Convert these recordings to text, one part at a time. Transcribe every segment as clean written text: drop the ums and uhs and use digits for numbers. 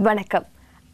வணக்கம்.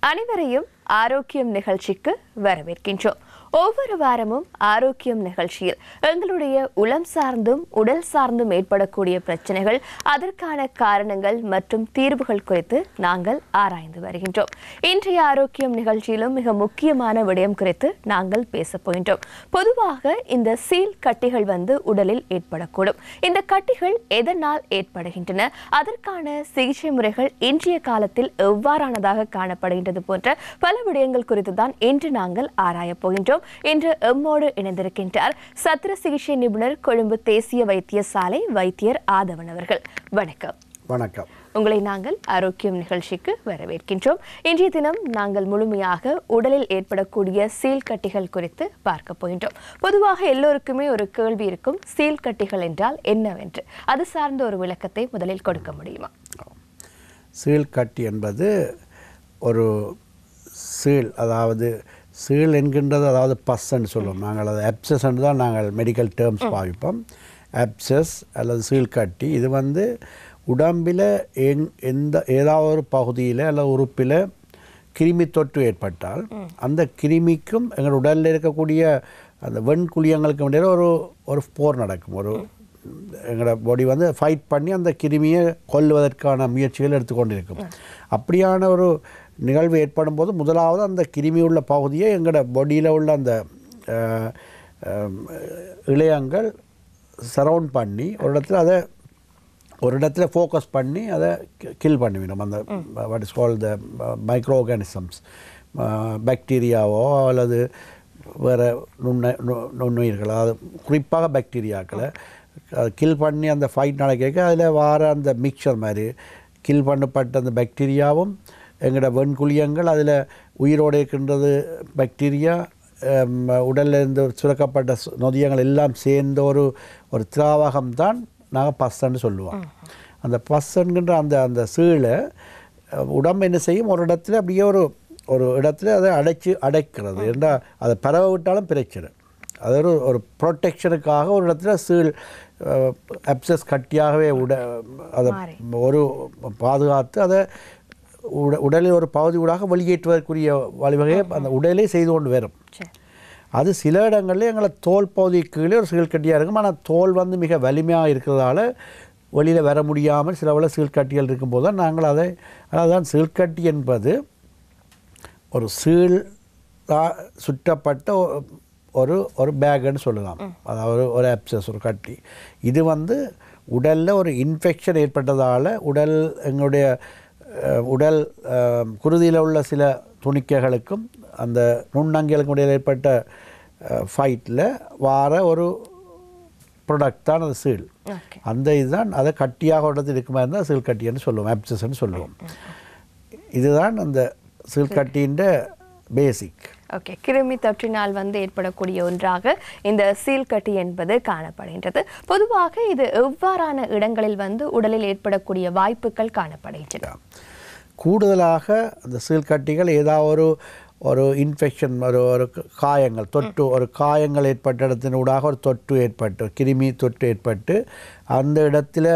அனைவரையும் ஆரோக்கியம் நிகழ்ச்சிக்கு வரவேற்கின்றோம். ஒவ்வொரு வாரமும் ஆரோக்கியம் நிகழ்ச்சியில் எங்களுடைய உளம் சார்ந்தும் உடல் சார்ந்தும் ஏற்படக்கூடிய பிரச்சனைகள், அதற்கான காரணங்கள் மற்றும் தீர்வுகள் குறித்து நாங்கள் ஆராய்ந்து வருகின்றோம். இன்றைய ஆரோக்கியம் நிகழ்ச்சியிலும் மிக முக்கியமான விடயம் குறித்து நாங்கள் பேசப் போகின்றோம். பொதுவாக இந்த சீல் கட்டிகள் உடலில் ஏற்படக்கூடும். இந்த கட்டிகள் எதனால் ஏற்படுகின்றன, அதற்கான சிகிச்சை முறைகள் இன்றைய காலத்தில் எவ்வாறானதாக காணப்படுகின்றது போன்ற பல விடயங்கள் குறித்து தான் இன்று நாங்கள் ஆராயப் போகின்றோம். இன்று எம்மோடு இணைந்திருக்கின்றார் சத்திர சிகிச்சை நிபுணர், கொழும்பு தேசிய வைத்தியசாலை வைத்தியர் ஆதவன் அவர்கள். வணக்கம். வணக்கம். உங்களை நாங்கள் ஆரோக்கியம் நிகழ்ச்சிக்கு வரவேற்கின்றோம். இன்றைய தினம் நாங்கள் முழுமையாக உடலில் ஏற்படக்கூடிய சீல் கட்டிகள் குறித்து பார்க்க போகின்றோம். பொதுவாக எல்லோருக்குமே ஒரு கேள்வி இருக்கும், சீல் கட்டிகள் என்றால் என்னவென்று. அது சார்ந்த ஒரு விளக்கத்தை முதலில் கொடுக்க முடியுமா? சீல் கட்டி என்பது ஒரு சீல், அதாவது சீல் என்கின்றது, அதாவது பஸ்ன்னு சொல்லுவோம் நாங்கள். அது அப்சஸ் என்று தான் நாங்கள் மெடிக்கல் டேர்ம்ஸ் பாவிப்போம். அப்சஸ் அல்லது சீல் கட்டி இது உடம்பில் ஏதாவது ஒரு பகுதியில் அல்லது உறுப்பில் கிருமி தொற்று ஏற்பட்டால் அந்த கிருமிக்கும் எங்கள் உடலில் இருக்கக்கூடிய அந்த வெண்குழியங்களுக்கு இடையில ஒரு போர் நடக்கும். எங்களோட பாடி ஃபைட் பண்ணி அந்த கிருமியை கொல்லுவதற்கான முயற்சிகள் எடுத்துக்கொண்டிருக்கும். அப்படியான ஒரு நிகழ்வு ஏற்படும் போது முதலாவது அந்த கிருமி உள்ள பகுதியை எங்களோட பாடியில் உள்ள அந்த இழையங்கள் சரவுண்ட் பண்ணி ஒரு இடத்துல ஃபோக்கஸ் பண்ணி அதை கில் பண்ணிவிடும். அந்த what is called the microorganisms, பாக்டீரியாவோ அல்லது வேறு நுண்ணுயிர்கள், அதாவது குறிப்பாக பாக்டீரியாக்களை கில் பண்ணி அந்த ஃபைட் நடக்க அதில் வார அந்த மிக்சர் மாதிரி கில் பண்ணப்பட்ட அந்த பாக்டீரியாவும் எங்களோட வெண்குழியங்கள், அதில் உயிரோடு இருக்கின்றது பாக்டீரியா, உடலில் இருந்து சுரக்கப்பட்ட நொதியங்கள் எல்லாம் சேர்ந்த ஒரு திராவகம்தான் நாங்கள் பஸ்ன்னு சொல்லுவோம். அந்த பஸ்ன்கின்ற அந்த சீலை உடம்பு என்ன செய்யும், ஒரு இடத்துல அப்படியே ஒரு இடத்துல அதை அடைக்கிறது என்றால் அதை பரவ விட்டாலும் பிரச்சனை. அது ஒரு ப்ரொடெக்ஷனுக்காக ஒரு இடத்துல சீல் அப்சஸ் கட்டியாகவே அதை ஒரு பாதுகாத்து அதை உடலில் ஒரு பகுதி ஊடாக வெளியேற்றுவதற்குரிய வழிவகையை அந்த உடலே செய்து கொண்டு வரும். அது சில இடங்களில் எங்களை தோல் பகுதி கீழே ஒரு சீல் கட்டியாக இருக்கும். ஆனால் தோல் மிக வலிமையாக இருக்கிறதால வெளியில் வர முடியாமல் சில வேளை சீல் கட்டிகள் இருக்கும்போது தான் நாங்கள் அதான் சீல் கட்டி என்பது ஒரு சீல் சுற்றப்பட்ட ஒரு பேக்குன்னு சொல்லலாம். அதாவது ஒரு அப்சஸ், ஒரு கட்டி. இது உடலில் ஒரு இன்ஃபெக்ஷன் ஏற்பட்டதால் எங்களுடைய உடல் குருதியில் உள்ள சில துணிக்கைகளுக்கும் அந்த நுண்ணங்கிகளுக்கும் இடையில் ஏற்பட்ட ஃபைட்டில் வார ஒரு ப்ராடக்ட் தான் அந்த சீல். அந்த இதுதான் அதை கட்டியாக இடத்தில் இருக்க மாதிரி இருந்தால் சீல் கட்டின்னு சொல்லுவோம், அப்சஸ்ன்னு சொல்லுவோம். இதுதான் அந்த சீல் கட்டின்ற பேசிக். ஓகே, கிருமி தொற்றினால் ஏற்படக்கூடிய ஒன்றாக இந்த சீல் கட்டி என்பது காணப்படுகின்றது. பொதுவாக இது எவ்வாறான இடங்களில் உடலில் ஏற்படக்கூடிய வாய்ப்புகள் காணப்படுகின்றன? கூடுதலாக அந்த சீல் கட்டிகள் ஏதாவது ஒரு இன்ஃபெக்ஷன், ஒரு காயங்கள், தொற்று, ஒரு காயங்கள் ஏற்பட்ட இடத்தினூடாக ஒரு தொற்று ஏற்பட்டு, கிருமி தொற்று ஏற்பட்டு அந்த இடத்துல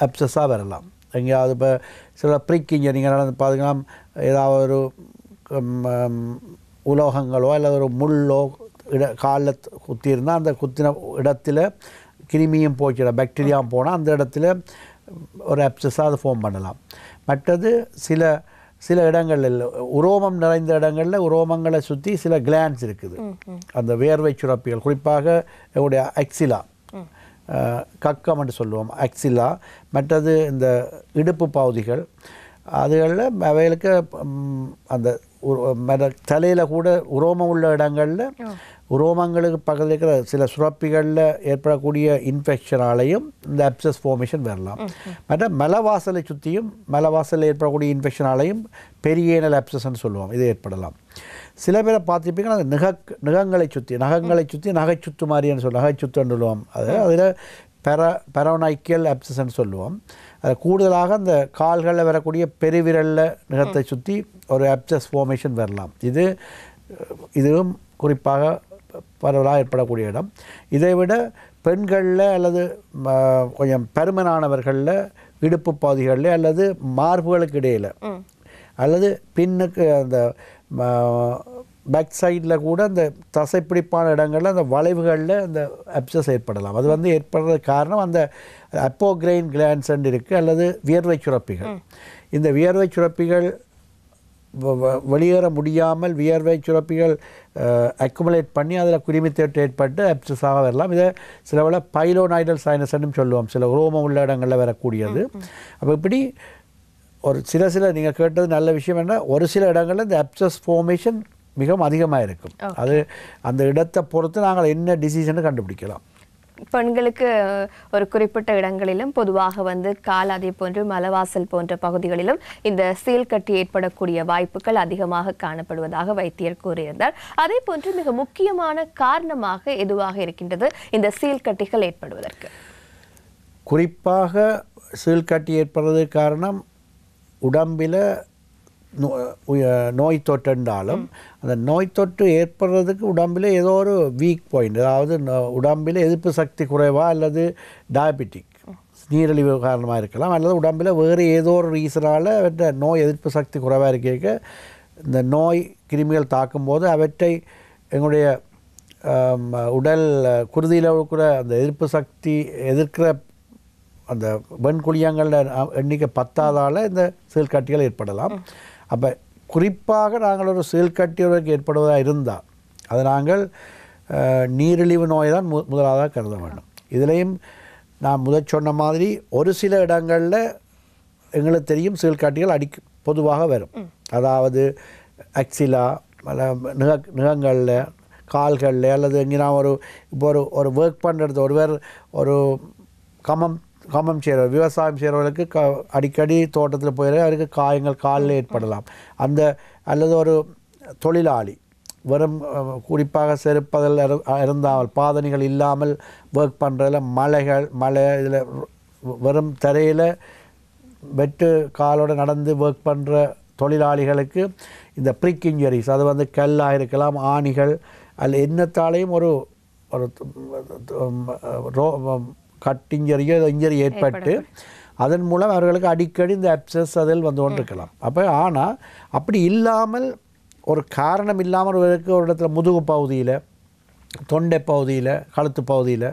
அப்சஸாக வரலாம். எங்கேயாவது இப்போ சில ப்ரிக்கிங்க நீங்கள் பார்த்தீங்கன்னா ஏதாவது ஒரு உலோகங்களோ அல்லது ஒரு முள்ளோ காலில் குத்தியிருந்தால் அந்த குத்தின இடத்துல கிருமியும் போய்ச்சிடும், பாக்டீரியாவும் போனால் அந்த இடத்துல ஒரு அப்சஸாக அதை ஃபார்ம் பண்ணலாம். மற்றது சில இடங்களில் உரோமம் நிறைந்த இடங்களில் உரோமங்களை சுற்றி சில கிளான்ஸ் இருக்குது, அந்த வேர்வை சுரப்பிகள், குறிப்பாக எங்களுடைய அக்சிலா, கக்கம் என்று சொல்லுவோம், அக்சிலா. மற்றது இந்த இடுப்பு பகுதிகள், அதுகளில் அவைகளுக்கு அந்த தலையில் கூட உரோமம் உள்ள இடங்களில் உரோமங்களுக்கு பக்கத்தில் இருக்கிற சில சுரப்பிகளில் ஏற்படக்கூடிய இன்ஃபெக்ஷனாலையும் இந்த அப்சஸ் ஃபார்மேஷன் வரலாம். மற்ற மலவாசலை சுற்றியும் மலவாசலில் ஏற்படக்கூடிய இன்ஃபெக்ஷனாலையும் பெரியேனல் அப்சஸ்ன்னு சொல்லுவோம், இது ஏற்படலாம். சில பேரை பார்த்துருப்பீங்கன்னா அந்த நகங்களை சுற்றி நகைச்சுத்து மாதிரின்னு சொல்லுவோம், நகைச்சுத்துன்னு சொல்லுவோம். அதில் பெரோனைக்கியல் அப்சஸ்ன்னு சொல்லுவோம். அது கூடுதலாக அந்த கால்களில் வரக்கூடிய பெருவிரலில் நகத்தை சுற்றி ஒரு அப்சஸ் ஃபார்மேஷன் வரலாம். இதுவும் குறிப்பாக பரவலாக ஏற்படக்கூடிய இடம். இதை விட பெண்களில் அல்லது கொஞ்சம் பருமனானவர்களில் இடுப்பு பகுதிகளில் அல்லது மார்புகளுக்கு இடையில் அல்லது பின்னுக்கு அந்த பேக் சைடில் கூட அந்த தசைப்பிடிப்பான இடங்களில் அந்த வளைவுகளில் அந்த அப்சஸ் ஏற்படலாம். அது வந்து ஏற்படுறதுக்கு காரணம் அந்த அப்போக்ரைன் கிளான்ஸ் இருக்குது அல்லது வியர்வை சுரப்பிகள். இந்த வியர்வை சுரப்பிகள் வெளியேற முடியாமல் வியர்வை சுரப்பிகள் அக்குமுலேட் பண்ணி அதில் குருமித்தேட்டு ஏற்பட்டு அப்சஸாக வரலாம். இதை சில வேளை பைலோனாய்டல் சைனஸ்ன்னு சொல்லுவோம், சில ரோமம் உள்ள இடங்களில் வரக்கூடியது. அப்போ இப்படி ஒரு சில நீங்கள் கேட்டது நல்ல விஷயம் என்ன, ஒரு சில இடங்களில் இந்த அப்சஸ் ஃபார்மேஷன் மிகவும் அதிகமாக இருக்கும். அது அந்த இடத்தை பொறுத்து நாங்கள் என்ன டிசிஷன் கண்டுபிடிக்கலாம். பெண்களுக்கு ஒரு குறிப்பிட்ட இடங்களிலும் பொதுவாக வந்து கால் அதே போன்று மலவாசல் போன்ற பகுதிகளிலும் இந்த சீல் கட்டி ஏற்படக்கூடிய வாய்ப்புகள் அதிகமாக காணப்படுவதாக வைத்தியர் கூறியிருந்தார். அதே போன்று மிக முக்கியமான காரணமாக எதுவாக இருக்கின்றது இந்த சீல் கட்டிகள் ஏற்படுவதற்கு? குறிப்பாக சீல் கட்டி ஏற்படுறது காரணம் உடம்பில் நோய் தொற்று என்றாலும் அந்த நோய் தொற்று ஏற்படுறதுக்கு உடம்பில் ஏதோ ஒரு வீக் பாயிண்ட், அதாவது உடம்பில் எதிர்ப்பு சக்தி குறைவா அல்லது டயபெட்டிக் நீரிழிவு காரணமாக இருக்கலாம், அல்லது உடம்பில் வேறு ஏதோ ஒரு ரீசனால் அவற்றை நோய் எதிர்ப்பு சக்தி குறைவாக இருக்க இந்த நோய் கிருமிகள் தாக்கும்போது அவற்றை எங்களுடைய உடல் குருதியில் இருக்கிற அந்த எதிர்ப்பு சக்தி எதிர்க்கிற அந்த வெண்குழியங்கள எண்ணிக்கை பத்தாதால் இந்த சீல் கட்டிகள் ஏற்படலாம். அப்போ குறிப்பாக நாங்கள் ஒரு சீல் கட்டிகளுக்கு ஏற்படுவதாக இருந்தால் அது நாங்கள் நீரிழிவு நோய் தான் முதலாவதாக கருத வேண்டும். இதுலேயும் நான் சொன்ன மாதிரி ஒரு சில இடங்களில் எங்களுக்கு தெரியும் சீல் கட்டிகள் பொதுவாக வரும். அதாவது அக்சிலா நுகங்களில் கால்களில் அல்லது எங்கன்னா இப்போ ஒரு ஒர்க் பண்ணுறது ஒருவர் ஒரு கமம் செய்கிறவர் விவசாயம் செய்கிறவர்களுக்கு அடிக்கடி தோட்டத்தில் போயிட அவருக்கு காயங்கள் காலில் ஏற்படலாம். அல்லது ஒரு தொழிலாளி வெறும் குறிப்பாக செருப்பதில் இருந்தாமல் பாதணிகள் இல்லாமல் ஒர்க் பண்ணுறதில் மழை இதில் வெறும் தரையில் வெட்டு காலோடு நடந்து ஒர்க் பண்ணுற தொழிலாளிகளுக்கு இந்த ப்ரிக் இன்ஜரிஸ், அது வந்து கல்லாக இருக்கலாம், ஆணிகள் அல்ல என்னத்தாலையும் ஒரு கட் இன்ஜரியோ இன்ஜரி ஏற்பட்டு அதன் மூலம் அவர்களுக்கு அடிக்கடி இந்த அப்சஸ் அதில் வந்து கொண்டிருக்கலாம். ஆனால் அப்படி இல்லாமல் ஒரு காரணம் இல்லாமல் ஒரு இடத்துல முதுகு பகுதியில், தொண்டை பகுதியில், கழுத்து பகுதியில்,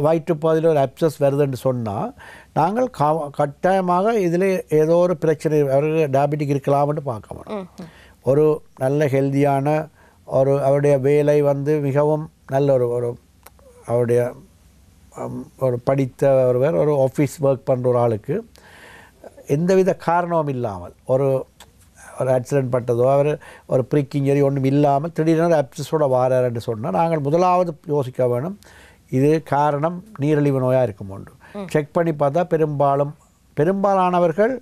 வயிற்று பகுதியில் ஒரு அப்சஸ் வருதுன்னு சொன்னால் நாங்கள் கட்டாயமாக இதில் ஏதோ ஒரு பிரச்சனை அவருக்கு டயபெட்டிக் இருக்கலாம்னு பார்க்கணும். ஒரு நல்ல ஹெல்தியான அவருடைய வேலை வந்து மிகவும் நல்ல அவருடைய ஒரு படித்த ஒருவர் ஒரு ஆஃபீஸ் ஒர்க் பண்ணுற ஒரு ஆளுக்கு எந்தவித காரணமும் இல்லாமல் ஒரு ஆக்சிடென்ட் பட்டதோ அவர் ஒரு ப்ரிக் இன்ஜரி ஒன்றும் இல்லாமல் திடீரென அப்சஸோட வாராருன்னு சொன்னால் நாங்கள் முதலாவது யோசிக்க வேணும், இது காரணம் நீரிழிவு நோயாக இருக்கும் ஒன்று. செக் பண்ணி பார்த்தா பெரும்பாலானவர்கள்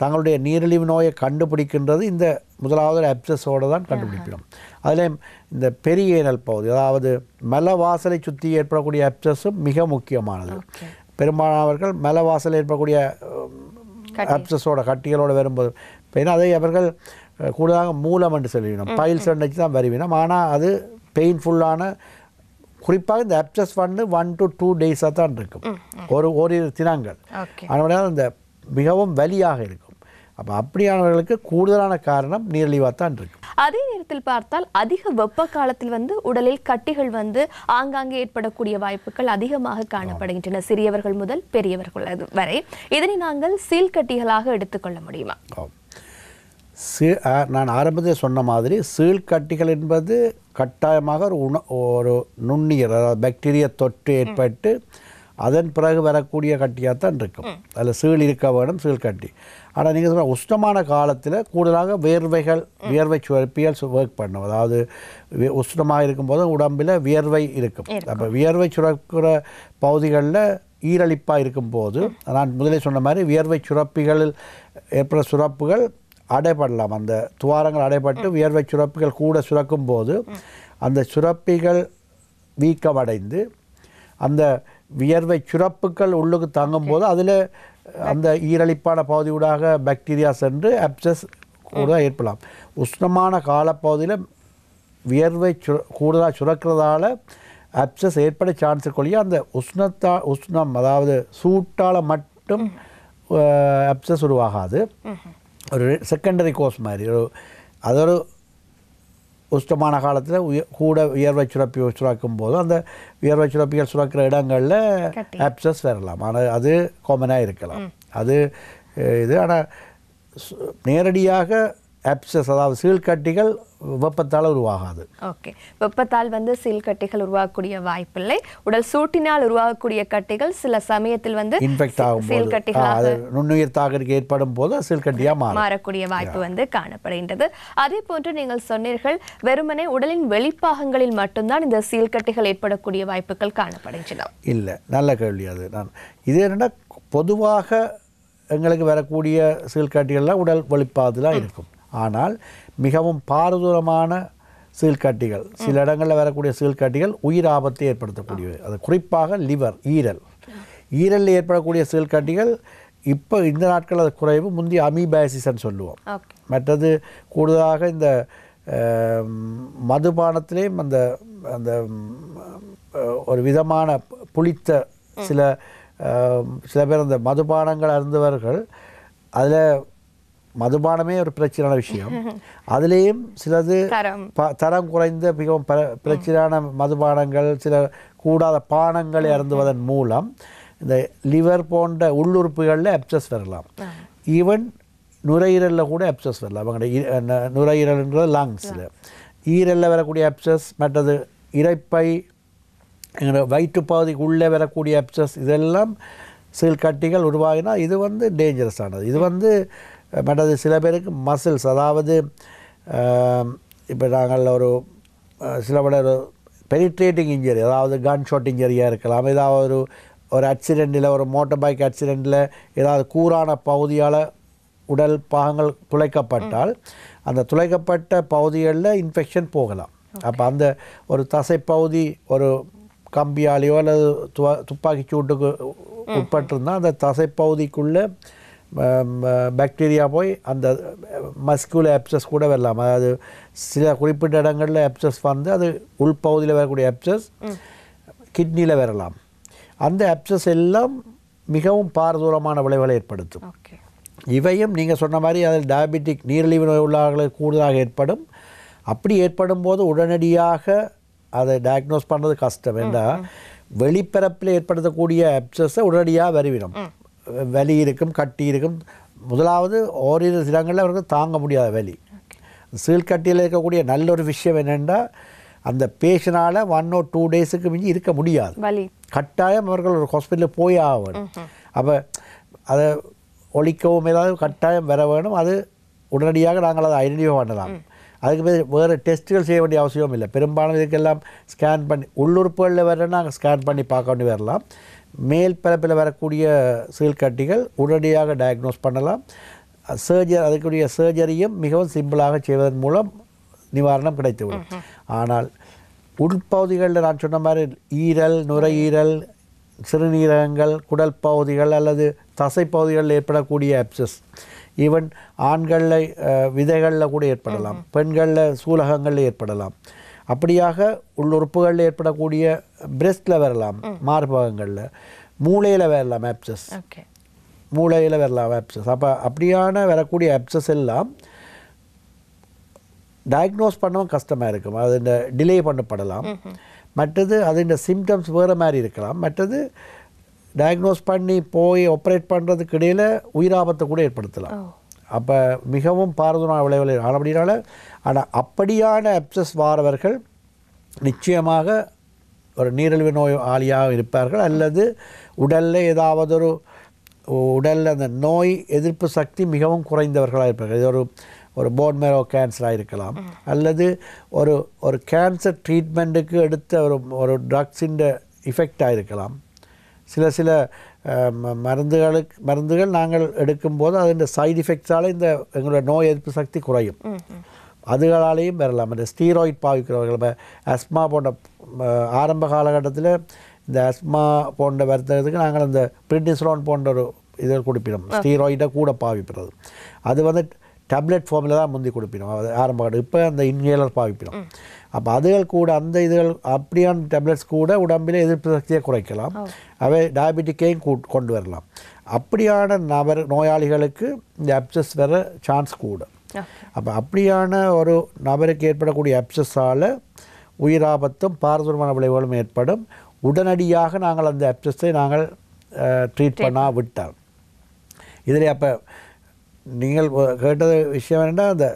தங்களுடைய நீரிழிவு நோயை கண்டுபிடிக்கின்றது இந்த முதலாவது அப்சஸோடு தான் கண்டுபிடிக்கணும். அதில் இந்த பெரியேனல் பகுதி, அதாவது மலவாசலை சுற்றி ஏற்படக்கூடிய அப்சஸும் மிக முக்கியமானது. பெரும்பாலானவர்கள் மலவாசல் ஏற்படக்கூடிய அப்சஸோட கட்டிகளோடு வரும்போது அதை அவர்கள் கூடுதலாக மூலம் என்று சொல்லிவிடும், பைல்ஸ் வச்சு தான் வருவினோம். ஆனால் அது பெயின்ஃபுல்லான, குறிப்பாக இந்த அப்சஸ் வந்து 1 to 2 டேஸாக தான் இருக்கும், ஓரிரு தினங்கள். அதனால இந்த மிகவும் வலியாக இருக்கும். அப்போ அப்படியானவர்களுக்கு கூடுதலான காரணம் நீரிழிவாக தான் இருக்கும். அதே நேரத்தில் பார்த்தால் அதிக வெப்ப காலத்தில் வந்து உடலில் கட்டிகள் வந்து ஆங்காங்கே ஏற்படக்கூடிய வாய்ப்புகள் அதிகமாக காணப்படுகின்றன, சிறியவர்கள் முதல் பெரியவர்கள் வரை. இதனை நாங்கள் சீல் கட்டிகளாக எடுத்துக்கொள்ள முடியுமா? நான் ஆரம்பத்தில் சொன்ன மாதிரி சீல் கட்டிகள் என்பது கட்டாயமாக ஒரு நுண்ணுயிர், அதாவது பாக்டீரியா தொற்று ஏற்பட்டு அதன் பிறகு வரக்கூடிய கட்டியாக தான் இருக்கும். அதில் சீல் இருக்க வேணும், சீல் கட்டி. ஆனால் நீங்கள் சொல்ல உஷ்ணமான காலத்தில் கூடுதலாக வியர்வை சுரப்பிகள் ஒர்க் பண்ணும். அதாவது உஷ்ணமாக இருக்கும்போது உடம்பில் வியர்வை இருக்கும். அப்போ வியர்வை சுரக்கிற பகுதிகளில் ஈரழிப்பாக இருக்கும்போது நான் முதலே சொன்ன மாதிரி வியர்வை சுரப்பிகளில் ஏற்படுற சுரப்புகள் அடைபடலாம். அந்த துவாரங்கள் அடைபட்டு வியர்வை சுரப்பிகள் கூட சுரக்கும் போது அந்த சுரப்பிகள் வீக்கமடைந்து அந்த வியர்வை சுரப்புகள் உள்ளுக்கு தங்கும்போது அதில் அந்த ஈரழிப்பான பகுதியூடாக பாக்டீரியா சென்று அப்சஸ் கூட ஏற்படலாம். உஷ்ணமான காலப்பகுதியில் வியர்வை கூடுதலாக சுரக்கிறதால அப்சஸ் ஏற்பட சான்ஸ் கொள்ளிய அந்த உஷ்ணம், அதாவது சூட்டால் மட்டும் அப்சஸ் உருவாகாது. ஒரு செகண்டரி கோர்ஸ் மாதிரி அது ஒரு உஷ்டமான காலத்தில் கூட வியர்வை சுரப்பி சுரக்கும் போது அந்த வியர்வை சுரப்பிகள் சுரக்கிற இடங்களில் அப்சஸ் வரலாம். ஆனால் அது காமனாக இருக்கலாம். அது இது. ஆனால் நேரடியாக அப்சஸ் அதாவது சீழ்கட்டிகள் வெப்பத்தால் உருவாகாது. ஓகே, வெப்பத்தால் சீழ்கட்டிகள் உருவாகக்கூடிய வாய்ப்பில்லை. உடல் சூட்டினால் உருவாகக்கூடிய கட்டிகள் சில சமயத்தில் இன்ஃபெக்ட் ஆகும்போது நுண்ணுயிர் தாக்கத்துக்கு ஏற்படும் போது சீழ்கட்டியாக மாறக்கூடிய வாய்ப்பு காணப்படுகின்றது. அதே போன்று நீங்கள் சொன்னீர்கள் வெறுமனே உடலின் வெளிப்பாகங்களில் மட்டும்தான் இந்த சீழ்கட்டிகள் ஏற்படக்கூடிய வாய்ப்புகள் காணப்படுகின்றன. இல்லை, நல்ல கேள்வி அது. இது என்னென்னா பொதுவாக எங்களுக்கு வரக்கூடிய சீழ்கட்டிகள்லாம் உடல் வெளிப்பாகத்தில் இருக்கும். ஆனால் மிகவும் பாரதூரமான சீழ்கட்டிகள், சில இடங்களில் வரக்கூடிய சீழ்கட்டிகள் உயிர் ஆபத்தை ஏற்படுத்தக்கூடியவை. அது குறிப்பாக லிவர், ஈரலில் ஏற்படக்கூடிய சீழ்கட்டிகள் இப்போ இந்த நாட்கள் அது குறைவு. முந்தைய அமீபாசிஸ்ன்னு சொல்லுவோம். மற்றது கூடுதலாக இந்த மதுபானத்திலேயும் அந்த அந்த ஒரு விதமான புளித்த சில பேர் அந்த மதுபானங்கள் அருந்தவர்கள், அதில் மதுபானமே ஒரு பிரச்சனையான விஷயம். அதுலேயும் சிலது தரம் குறைந்த மிகவும் பிரச்சனையான மதுபானங்கள், சில கூடாத பானங்களை அருந்துவதன் மூலம் இந்த லிவர் போன்ற உள்ளுறுப்புகளில் அப்சஸ் வரலாம். ஈவன் நுரையீரலில் கூட அப்சஸ் வரலாம். அவங்களுடைய நுரையீரல்ன்றது லங்ஸில், ஈரலில் வரக்கூடிய அப்சஸ், மற்றது இரைப்பை, எங்களோட வயிற்றுப்பகுதிக்கு உள்ளே வரக்கூடிய அப்சஸ், இதெல்லாம் சீழ்கட்டிகள் உருவாகினா இது டேஞ்சரஸ் ஆனது. இது மற்றது சில பேருக்கு மசில்ஸ், அதாவது இப்போ நாங்கள் ஒரு சில ஒரு பெனிட்ரேட்டிங் இன்ஜரி, அதாவது கன் ஷாட் இன்ஜரியாக இருக்கலாம். ஏதாவது ஒரு ஆக்சிடெண்ட்டில், ஒரு மோட்டார் பைக் ஆக்சிடெண்ட்டில் ஏதாவது கூரான பகுதியால் உடல் பாகங்கள் துளைக்கப்பட்டால் அந்த துளைக்கப்பட்ட பகுதிகளில் இன்ஃபெக்ஷன் போகலாம். அப்போ அந்த ஒரு தசைப்பகுதி ஒரு கம்பியாலேயோ அல்லது துப்பாக்கி சூட்டுக்கு உட்பட்டிருந்தால் அந்த தசைப்பகுதிக்குள்ளே பாக்டீரியா போய் அந்த மஸ்குலர் அப்சஸ் கூட வரலாம். அதாவது சில குறிப்பிட்ட இடங்களில் அப்சஸ் அது உள்பகுதியில் வரக்கூடிய அப்சஸ் கிட்னியில் வரலாம். அந்த அப்சஸ் எல்லாம் மிகவும் பாரதூரமான விளைவுகளை ஏற்படுத்தும். இவையும் நீங்கள் சொன்ன மாதிரி அதில் டயபெட்டிக் நீரிழிவு நோய் உள்ளவர்களுக்கு கூடுதலாக ஏற்படும். அப்படி ஏற்படும் போது உடனடியாக அதை டயக்னோஸ் பண்ணுறது கஷ்டம். என்றால் வெளிப்பரப்பில் ஏற்படுத்தக்கூடிய அப்சஸை உடனடியாக வருவிடும். வலி இருக்கும், கட்டி இருக்கும். முதலாவது ஓரிரு இடங்களில் அவருக்கு தாங்க முடியாத வலி. சீழ்கட்டியில் இருக்கக்கூடிய நல்ல ஒரு விஷயம் என்னென்னா அந்த பேஷனால் 1 or 2 டேஸுக்கு மிஞ்சி இருக்க முடியாது. கட்டாயம் அவர்கள் ஒரு ஹாஸ்பிட்டலுக்கு போய் ஆகணும். அப்போ அதை ஒழிக்கவும் ஏதாவது கட்டாயம் வர வேணும். அது உடனடியாக நாங்கள் அதை ஐடென்டிஃபை பண்ணலாம். அதுக்கு வேறு டெஸ்ட்டுகள் செய்ய வேண்டிய அவசியம் இல்லை. பெரும்பாலும் இதுக்கெல்லாம் ஸ்கேன் பண்ணி உள்ளுறுப்புகளில் வரணும்னா நாங்கள் ஸ்கேன் பண்ணி பார்க்க வேண்டி வரலாம். மேல் பரப்பில் வரக்கூடிய சீழ்கட்டிகள் உடனடியாக டயக்னோஸ் பண்ணலாம். அதுக்குரிய சர்ஜரியும் மிகவும் சிம்பிளாக செய்வதன் மூலம் நிவாரணம் கிடைத்துவிடும். ஆனால் உட்பகுதிகளில் நான் சொன்ன மாதிரி ஈரல், நுரையீரல், சிறுநீரகங்கள், குடல் பகுதிகள் அல்லது தசைப்பகுதிகளில் ஏற்படக்கூடிய அப்சஸ், ஈவன் ஆண்களில் விதைகளில் கூட ஏற்படலாம், பெண்களில் சூலகங்களில் ஏற்படலாம். அப்படியாக உள்ளுறுப்புகளில் ஏற்படக்கூடிய பிரெஸ்ட்டில் வரலாம், மார்பகங்களில், மூளையில் வரலாம் அப்சஸ், மூளையில் வரலாம் அப்சஸ். அப்போ அப்படியான வரக்கூடிய அப்சஸ் எல்லாம் டயக்னோஸ் பண்ணவும் கஷ்டமாக இருக்கும். அது இந்த டிலே பண்ணப்படலாம். மற்றது அது சிம்டம்ஸ் வேறு மாதிரி இருக்கலாம். மற்றது டயக்னோஸ் பண்ணி போய் ஆப்ரேட் பண்ணுறதுக்கு இடையில் உயிராபத்தை கூட ஏற்படுத்தலாம். அப்போ மிகவும் பாரதூரமான விளைவுகள் அப்படினால. ஆனால் அப்படியான அப்சஸ் வாரவர்கள் நிச்சயமாக ஒரு நீரிழிவு நோய் ஆளியாக இருப்பார்கள், அல்லது உடலில் ஏதாவது உடலில் அந்த நோய் எதிர்ப்பு சக்தி மிகவும் குறைந்தவர்களாக இருப்பார்கள். இது ஒரு போன் மேரோ கேன்சராக இருக்கலாம், அல்லது ஒரு கேன்சர் ட்ரீட்மெண்ட்டுக்கு எடுத்த ஒரு ட்ரக்ஸின் இஃபெக்டாக இருக்கலாம். சில மருந்துகள் நாங்கள் எடுக்கும்போது அதன் சைடு எஃபெக்ட்ஸால் எங்களோட நோய் எதிர்ப்பு சக்தி குறையும். அதுகளாலேயும் வரலாம். இந்த ஸ்டீராய்ட் பாவிக்கிறவர்கள், இப்போ அஸ்மா போன்ற ஆரம்ப காலகட்டத்தில் இந்த அஸ்மா போன்ற வருத்தத்துக்கு நாங்கள் அந்த பிரிடினிசோலோன் போன்ற ஒரு இதை கொடுப்பினோம். ஸ்டீராய்டை கூட பாவிக்கிறது. அது டேப்லெட் ஃபார்மில் தான் முந்தி கொடுப்பினோம் ஆரம்ப காலம். இப்போ அந்த இன்ஹேலர் பாவிப்பினோம். அப்போ அதுகள் கூட அந்த இதுகள் அப்படியான டேப்லெட்ஸ் கூட உடம்பில் எதிர்ப்பு சக்தியை குறைக்கலாம். அவை டயபெட்டிக்கையும் கொண்டு வரலாம். அப்படியான நோயாளிகளுக்கு இந்த அப்சஸ் வர சான்ஸ் கூடும். அப்போ அப்படியான ஒரு நபருக்கு ஏற்படக்கூடிய அப்சஸால் உயிராபத்தும் பாரதூரமான விளைவுகளும் ஏற்படும். உடனடியாக நாங்கள் அந்த அப்சஸை நாங்கள் ட்ரீட் பண்ண விட்டால் இதில் அப்போ நீங்கள் கேட்டது விஷயம் என்னென்னா அந்த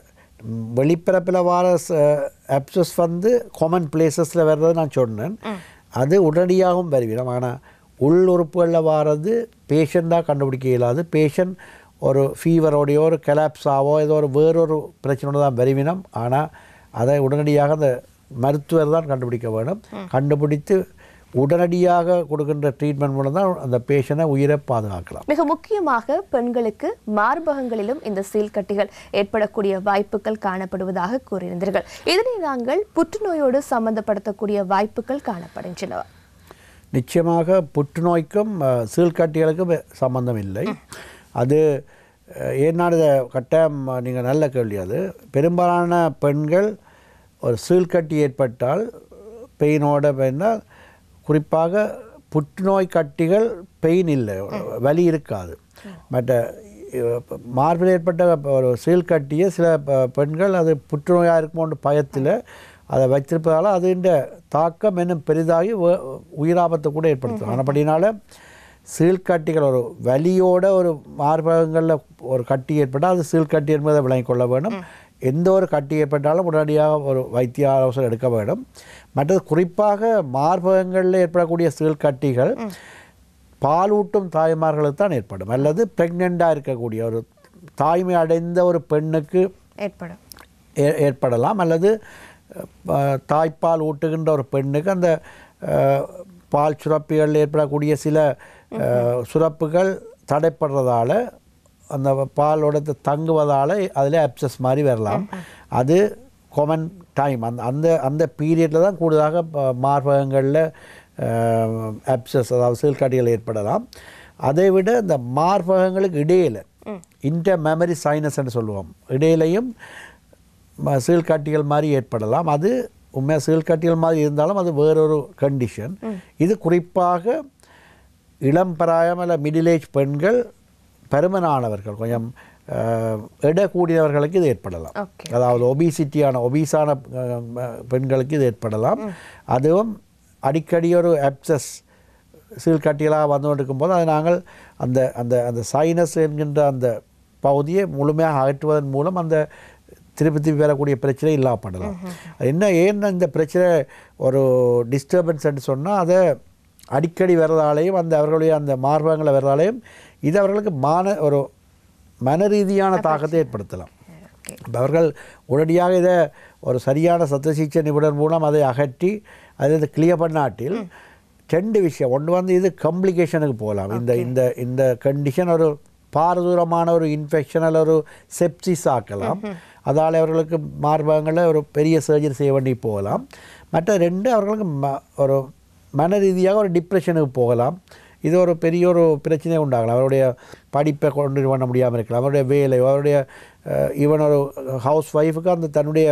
வெளிப்பிறப்பில் வர அப்சஸ் வந்து காமன் பிளேசஸில் வர்றது நான் சொன்னேன். அது உடனடியாகவும் வருவிடும். ஆனால் உள் உறுப்புகளில் வர்றது பேஷண்ட்டாக கண்டுபிடிக்க இயலாது. பேஷண்ட் ஒரு ஃபீவரோடையோ ஒரு கலாப்ஸாவோ ஏதோ ஒரு வேறொரு பிரச்சனையோடு தான் வருவினம். ஆனால் அதை உடனடியாக அந்த மருத்துவர் தான் கண்டுபிடிக்க வேணும். கண்டுபிடித்து உடனடியாக கொடுக்கின்ற ட்ரீட்மெண்ட் மூலம் தான் அந்த பேஷண்ட்டை உயிரை பாதுகாக்கலாம். மிக முக்கியமாக பெண்களுக்கு மார்பகங்களிலும் இந்த சீல்கட்டிகள் ஏற்படக்கூடிய வாய்ப்புகள் காணப்படுவதாக கூறியிருந்தீர்கள். இதனை நாங்கள் புற்றுநோயோடு சம்பந்தப்படுத்தக்கூடிய வாய்ப்புகள் காணப்படுகின்றன. நிச்சயமாக புற்றுநோய்க்கும் சீல்கட்டிகளுக்கும் சம்பந்தம் இல்லை. அது ஏன்னா இதை கட்டாயம் நீங்கள் நல்ல கேள்வி. அது பெரும்பாலான பெண்கள் ஒரு சீல்கட்டி ஏற்பட்டால் பெயினோட பெயினால் குறிப்பாக புற்றுநோய் கட்டிகள் பெயின் இல்லை, வலி இருக்காது. மற்ற மார்பில் ஏற்பட்ட ஒரு சீல்கட்டியை சில பெண்கள் அது புற்றுநோயாக இருக்குமோன்ற பயத்தில் அதை வைத்திருப்பதால் அதுன்ற தாக்கம் இன்னும் பெரிதாகி உயிராபத்தை கூட ஏற்படுத்தும். ஆனப்படினால சீல்கட்டிகள் ஒரு வலியோட ஒரு மார்பகங்களில் ஒரு கட்டி ஏற்பட்டால் அது சீல்கட்டி என்பதை விளங்கிக் கொள்ள வேண்டும். எந்த ஒரு கட்டி ஏற்பட்டாலும் உடனடியாக ஒரு வைத்திய ஆலோசனை எடுக்க வேண்டும். மற்றது குறிப்பாக மார்பகங்களில் ஏற்படக்கூடிய சீல்கட்டிகள் பாலூட்டும் தாய்மார்களுக்கு தான் ஏற்படும், அல்லது ப்ரெக்னெண்ட்டாக இருக்கக்கூடிய ஒரு தாய்மை அடைந்த ஒரு பெண்ணுக்கு ஏற்படலாம், அல்லது தாய்ப்பால் ஊட்டுகின்ற ஒரு பெண்ணுக்கு அந்த பால் சுரப்பிகளில் ஏற்படக்கூடிய சில சுரப்புகள் தடைப்படுறதால அந்த பாலோட தங்குவதால் அதில் அப்சஸ் மாதிரி வரலாம். அது காமன் டைம் அந்த அந்த பீரியடில் தான் கூடுதலாக மார்பகங்களில் அப்சஸ் அதாவது சீல்கட்டிகள் ஏற்படலாம். அதை விட இந்த மார்பகங்களுக்கு இடையில் இன்டர் மெமரி சைனஸ் என்று சொல்லுவோம், இடையிலையும் சீல்கட்டிகள் மாதிரி ஏற்படலாம். அது உண்மையாக சீல்கட்டிகள் மாதிரி இருந்தாலும் அது வேறொரு கண்டிஷன். இது குறிப்பாக இளம் பிராயம் அல்ல மிடில் ஏஜ் பெண்கள், பருமனானவர்கள், கொஞ்சம் எடை கூடியவர்களுக்கு இது ஏற்படலாம். அதாவது ஒபீஸான பெண்களுக்கு இது ஏற்படலாம். அதுவும் அடிக்கடி ஒரு அப்சஸ் சீல்கட்டிகளாக வந்து கொண்டிருக்கும் போது அதை நாங்கள் அந்த அந்த அந்த சைனஸ் என்கின்ற அந்த பகுதியை முழுமையாக அகற்றுவதன் மூலம் அந்த திருப்பி வரக்கூடிய பிரச்சனை இல்லாமப்படலாம். ஏன் இந்த பிரச்சனை ஒரு டிஸ்டர்பன்ஸ் என்று சொன்னால் அதை அடிக்கடி வர்றதாலேயும் அந்த அவர்களுடைய அந்த மார்பகங்களை வர்றதாலேயும் இது அவர்களுக்கு ஒரு மன ரீதியான தாக்கத்தை ஏற்படுத்தலாம். அவர்கள் உடனடியாக இதை ஒரு சரியான சத்த சிகிச்சை நிபுணர் மூலம் அதை அகற்றி அதை கிளியர் பண்ணாட்டில் ரெண்டு விஷயம். ஒன்று வந்து இது காம்ப்ளிகேஷனுக்கு போகலாம். இந்த இந்த இந்த கண்டிஷன் ஒரு பாரதூரமான ஒரு இன்ஃபெக்ஷன் அல்ல ஒரு செப்சிஸ் ஆக்கலாம். அதால் அவர்களுக்கு மார்பகங்களில் ஒரு பெரிய சர்ஜரி செய்ய வேண்டி போகலாம். மற்ற ரெண்டு அவர்களுக்கு ஒரு மன ரீதியாக ஒரு டிப்ரெஷனுக்கு போகலாம். இது ஒரு பெரிய ஒரு பிரச்சனையை உண்டாகலாம். அவருடைய படிப்பை கொண்டு பண்ண முடியாமல் இருக்கலாம், அவருடைய வேலை, அவருடைய ஈவன் ஒரு ஹவுஸ் ஒய்ஃபுக்கு அந்த தன்னுடைய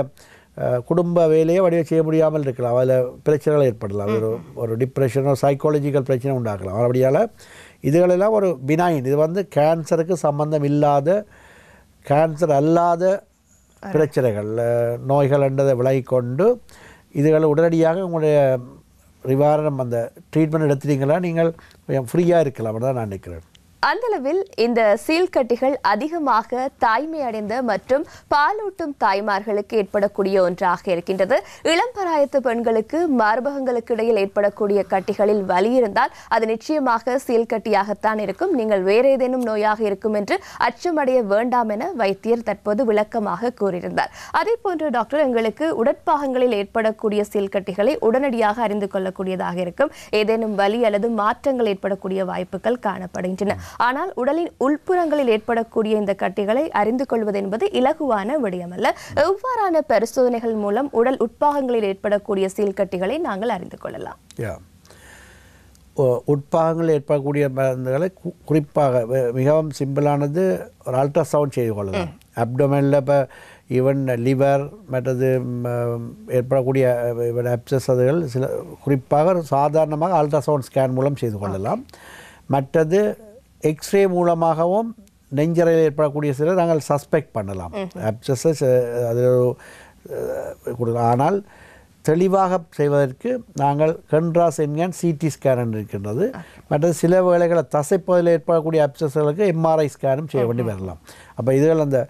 குடும்ப வேலையை வடிவ செய்ய முடியாமல் இருக்கலாம். அதில் பிரச்சனைகள் ஏற்படலாம். ஒரு டிப்ரெஷன், ஒரு சைக்காலஜிக்கல் பிரச்சனை உண்டாக்கலாம். அப்படியால் இதுகளெல்லாம் ஒரு பினைன், இது வந்து கேன்சருக்கு சம்பந்தம் இல்லாத, கேன்சர் அல்லாத பிரச்சனைகள், நோய்கள் என்றதை விலகிக்கொண்டு இதுகளை உடனடியாக உங்களுடைய நிவாரணம் அந்த ட்ரீட்மெண்ட் எடுத்துட்டீங்களா நீங்கள் கொஞ்சம் ஃப்ரீயாக இருக்கலாம் தான் நான் நினைக்கிறேன். அந்தளவில் இந்த சீல்கட்டிகள் அதிகமாக தாய்மை அடைந்த மற்றும் பாலூட்டும் தாய்மார்களுக்கு ஏற்படக்கூடிய ஒன்றாக இருக்கின்றது. இளம்பராயத்து பெண்களுக்கு மார்பகங்களுக்கு இடையில் ஏற்படக்கூடிய கட்டிகளில் வலி இருந்தால் அது நிச்சயமாக சீல்கட்டியாகத்தான் இருக்கும். நீங்கள் வேறு ஏதேனும் நோயாக இருக்கும் என்று அச்சமடைய வேண்டாம் என வைத்தியர் தற்போது விளக்கமாக கூறியிருந்தார். அதே போன்று டாக்டர், எங்களுக்கு உடற்பாகங்களில் ஏற்படக்கூடிய சீல்கட்டிகளை உடனடியாக அறிந்து கொள்ளக்கூடியதாக இருக்கும். ஏதேனும் வலி அல்லது மாற்றங்கள் ஏற்படக்கூடிய வாய்ப்புகள் காணப்படுகின்றன. ஆனால் உடலின் உள்புறங்களில் ஏற்படக்கூடிய இந்த கட்டிகளை அறிந்து கொள்வது என்பது இலகுவான விடயமல்ல. எவ்வாறான பரிசோதனைகள் மூலம் உடல் உட்பாகங்களில் ஏற்படக்கூடிய சீல்கட்டிகளை நாங்கள் அறிந்து கொள்ளலாம்? உட்பாகங்களில் ஏற்படக்கூடிய மருந்துகளை குறிப்பாக மிகவும் சிம்பிளானது ஒரு அல்ட்ராசவுண்ட் செய்து கொள்ளலாம். அப்டோமெனில் இப்போ ஈவன் லிவர் மற்றது ஏற்படக்கூடிய அப்சஸ் அதுகள் சில குறிப்பாக சாதாரணமாக அல்ட்ராசவுண்ட் ஸ்கேன் மூலம் செய்து கொள்ளலாம். மற்றது எக்ஸ்ரே மூலமாகவும் நெஞ்சறையில் ஏற்படக்கூடிய சில நாங்கள் சஸ்பெக்ட் பண்ணலாம் அப்சஸஸ் அது கொடுக்கலாம். ஆனால் தெளிவாக செய்வதற்கு நாங்கள் கண்ட்ராஸ் என்கான் சிடி ஸ்கேன் இருக்கின்றது. மற்றது சில வேளைகளை தசைப்பகுதியில் ஏற்படக்கூடிய அப்சஸ்களுக்கு எம்ஆர்ஐ ஸ்கேனும் செய்ய வேண்டி வரலாம். அப்போ இதுகள் அந்த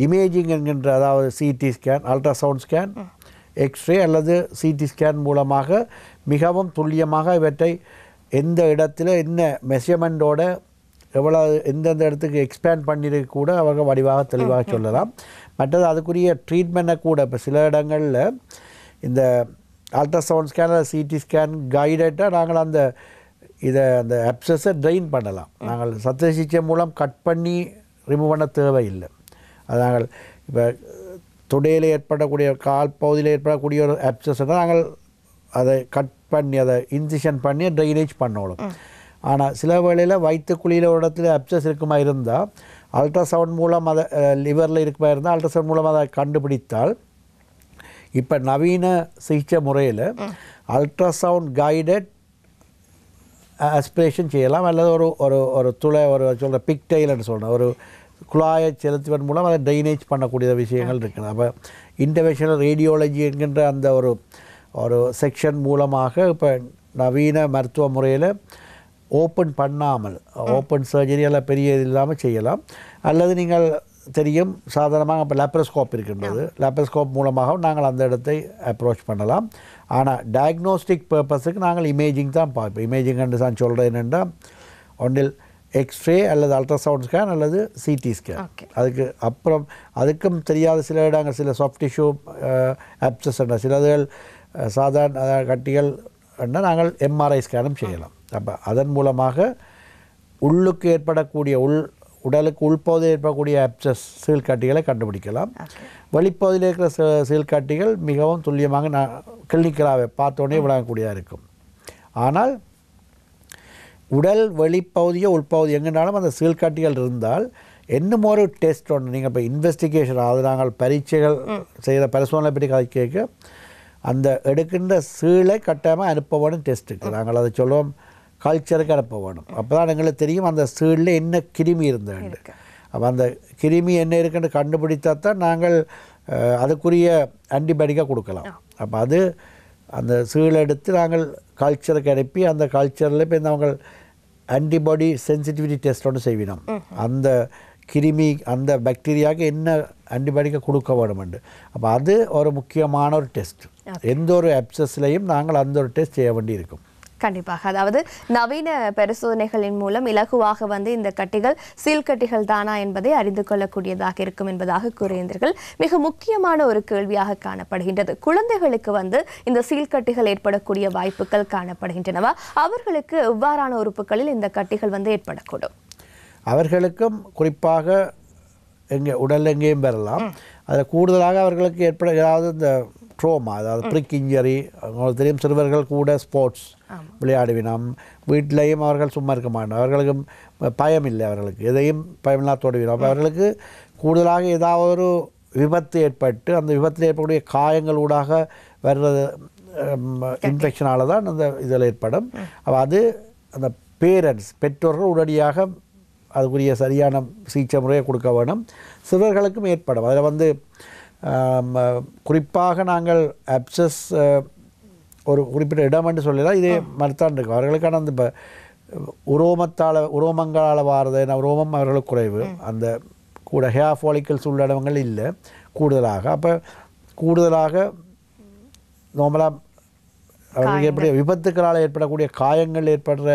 இமேஜிங் என்கின்ற அதாவது CT scan, ultrasound scan, X-ray அல்லது சிடி ஸ்கேன் மூலமாக மிகவும் துல்லியமாக இவற்றை எந்த இடத்துல என்ன மெஷர்மெண்ட்டோட எவ்வளோ எந்தெந்த இடத்துக்கு எக்ஸ்பேண்ட் பண்ணியிருக்க கூட அவங்க வடிவாக தெளிவாக சொல்லலாம். மற்றது அதுக்குரிய ட்ரீட்மெண்ட்டை கூட இப்போ சில இடங்களில் இந்த அல்ட்ராசவுண்ட் ஸ்கேன் சிடி ஸ்கேன் கைடட்டாக நாங்கள் அந்த அப்சஸை ட்ரெயின் பண்ணலாம். நாங்கள் சத்திர சிகிச்சை மூலம் கட் பண்ணி ரிமூவ் பண்ண தேவையில்லை. அது நாங்கள் இப்போ தொடையில் ஏற்படக்கூடிய கால் பகுதியில் ஏற்படக்கூடிய ஒரு அப்சஸ்னால் நாங்கள் அதை கட் பண்ணி அதை இன்சிஷன் பண்ணி ட்ரைனேஜ் பண்ணணும். ஆனால் சில வேளையில் வயிற்றுக்குழியில் ஒரு இடத்துல அப்சஸ் இருக்குமா இருந்தால் அல்ட்ராசவுண்ட் மூலம் அதை லிவரில் இருக்குமா இருந்தால் அல்ட்ராசவுண்ட் மூலம் அதை கண்டுபிடித்தால் இப்போ நவீன சிகிச்சை முறையில் அல்ட்ராசவுண்ட் கைடட் ஆஸ்பிரேஷன் செய்யலாம். அல்லது ஒரு ஒரு ஒரு துளை ஒரு சொல்கிற பிக்டெயில்னு சொல்கிறேன் ஒரு குழாயை செலுத்துவதன் மூலம் அதை ட்ரைனேஜ் பண்ணக்கூடிய விஷயங்கள் இருக்குது. அப்போ இன்டர்வென்ஷனல் ரேடியோலஜி என்கின்ற அந்த ஒரு செக்ஷன் மூலமாக இப்போ நவீன மருத்துவ முறையில் ஓப்பன் பண்ணாமல் ஓப்பன் சர்ஜரி எல்லாம் பெரிய இது இல்லாமல் செய்யலாம். அல்லது நீங்கள் தெரியும் சாதாரணமாக இப்போ லேப்ரோஸ்கோப் இருக்கின்றது. லேப்ரோஸ்கோப் மூலமாகவும் நாங்கள் அந்த இடத்தை அப்ரோச் பண்ணலாம். ஆனால் டயக்னோஸ்டிக் பர்பஸுக்கு நாங்கள் இமேஜிங் தான் பார்ப்போம். இமேஜிங் என்று தான் சொல்கிறது என்னென்னா ஒன்றில் எக்ஸ்ரே அல்லது அல்ட்ராசவுண்ட் ஸ்கேன் அல்லது சிடி ஸ்கேன். அதுக்கு அப்புறம் அதுக்கும் தெரியாத சில இடங்கள் சில சாஃப்ட் டிஷ்யூ அப்சஸ் சிலதுகள் சாதாரண கட்டிகள் நாங்கள் எம்ஆர்ஐ ஸ்கேனும் செய்யலாம். அப்போ அதன் மூலமாக உள்ளுக்கு ஏற்படக்கூடிய உடலுக்கு உள்பகுதியில் ஏற்படக்கூடிய அப்சஸ் சீழ்காட்டிகளை கண்டுபிடிக்கலாம். வெளிப்பகுதியில் இருக்கிற சீழ்காட்டிகள் மிகவும் துல்லியமாக கிளினிக்கலாக பார்த்தோன்னே விளங்கக்கூடியதாக இருக்கும். ஆனால் உடல் வெளிப்பகுதியோ உள்பகுதி எங்கேனாலும் அந்த சீழ்காட்டிகள் இருந்தால் இன்னும் ஒரு டெஸ்ட் ஒன்று நீங்கள் இப்போ இன்வெஸ்டிகேஷன் அதாவது நாங்கள் பரீட்சைகள் செய்கிற பரிசோதனை பற்றி கேட்க அந்த எடுக்கின்ற சீளை கட்டாயமாக அனுப்ப வேணும் டெஸ்ட்டுக்கு. நாங்கள் அதை சொல்லுவோம் கல்ச்சருக்கு அனுப்ப வேணும். அப்போ தான் எங்களுக்கு தெரியும் அந்த சீழில் என்ன கிருமி இருந்தேன். அப்போ அந்த கிருமி என்ன இருக்குன்னு கண்டுபிடித்தா தான் நாங்கள் அதுக்குரிய ஆன்டிபயோட்டிக்காக கொடுக்கலாம். அப்போ அது அந்த சீழை எடுத்து நாங்கள் கல்ச்சருக்கு அனுப்பி அந்த கல்ச்சரில் இப்போ நாங்கள் ஆன்டிபாடி சென்சிட்டிவிட்டி டெஸ்ட் ஒன்று செய்வினோம். அந்த கிருமி அந்த பாக்டீரியாவுக்கு என்ன ஆன்டிபயோட்டிக்கை கொடுக்க வேணுமெண்டு. அப்போ அது ஒரு முக்கியமான ஒரு டெஸ்ட். எந்த ஒரு அப்சஸ்லையும் நாங்கள் அந்த ஒரு டெஸ்ட் செய்ய வேண்டி இருக்கும். கண்டிப்பாக. அதாவது நவீன பரிசோதனைகளின் மூலம் இலகுவாக இந்த கட்டிகள் சீழ்கட்டிகள் தானா என்பதை அறிந்து கொள்ளக்கூடியதாக இருக்கும் என்பதாக கூறியிருந்தீர்கள். மிக முக்கியமான ஒரு கேள்வியாக காணப்படுகின்றது, குழந்தைகளுக்கு இந்த சீழ்கட்டிகள் ஏற்படக்கூடிய வாய்ப்புகள் காணப்படுகின்றனவா? அவர்களுக்கு எவ்வாறான உறுப்புகளில் இந்த கட்டிகள் ஏற்படக்கூடும்? அவர்களுக்கும் குறிப்பாக உடல் எங்கேயும் பெறலாம். அதில் கூடுதலாக அவர்களுக்கு ஏதாவது இந்த ட்ரோமா அதாவது ப்ரிக் இன்ஜரி அவங்களுக்கு தெரியும். சிறுவர்கள் கூட ஸ்போர்ட்ஸ் விளையாடுவினோம். வீட்டிலையும் அவர்கள் சும்மா இருக்க மாட்டோம். அவர்களுக்கு பயம் இல்லை. அவர்களுக்கு எதையும் பயமில்லா தோடுவினோம். அப்போ அவர்களுக்கு கூடுதலாக ஏதாவது ஒரு விபத்து ஏற்பட்டு அந்த விபத்தில் ஏற்படக்கூடிய காயங்களூடாக வர்றது இன்ஃபெக்ஷனால தான் அந்த இதில் ஏற்படும். அப்போ அது அந்த பெற்றோர்கள் உடனடியாக அதுக்குரிய சரியான சிகிச்சை முறையை கொடுக்க வேணும். சிறுவர்களுக்கும் ஏற்படும். அதில் குறிப்பாக நாங்கள் அப்சஸ் ஒரு குறிப்பிட்ட இடம் என்று சொல்லலாம். இதே மறுத்தான் இருக்கும். அவர்களுக்கான அந்த இப்போ உரோமங்களால் வாரது உரோமம் அவர்களுக்கு குறைவு. அந்த கூட ஹேர் ஃபாலிக்கல்ஸ் உள்ள இடங்கள் இல்லை கூடுதலாக. அப்போ கூடுதலாக நார்மலாக அவர்களுக்கு எப்படி விபத்துக்களால் ஏற்படக்கூடிய காயங்கள் ஏற்படுற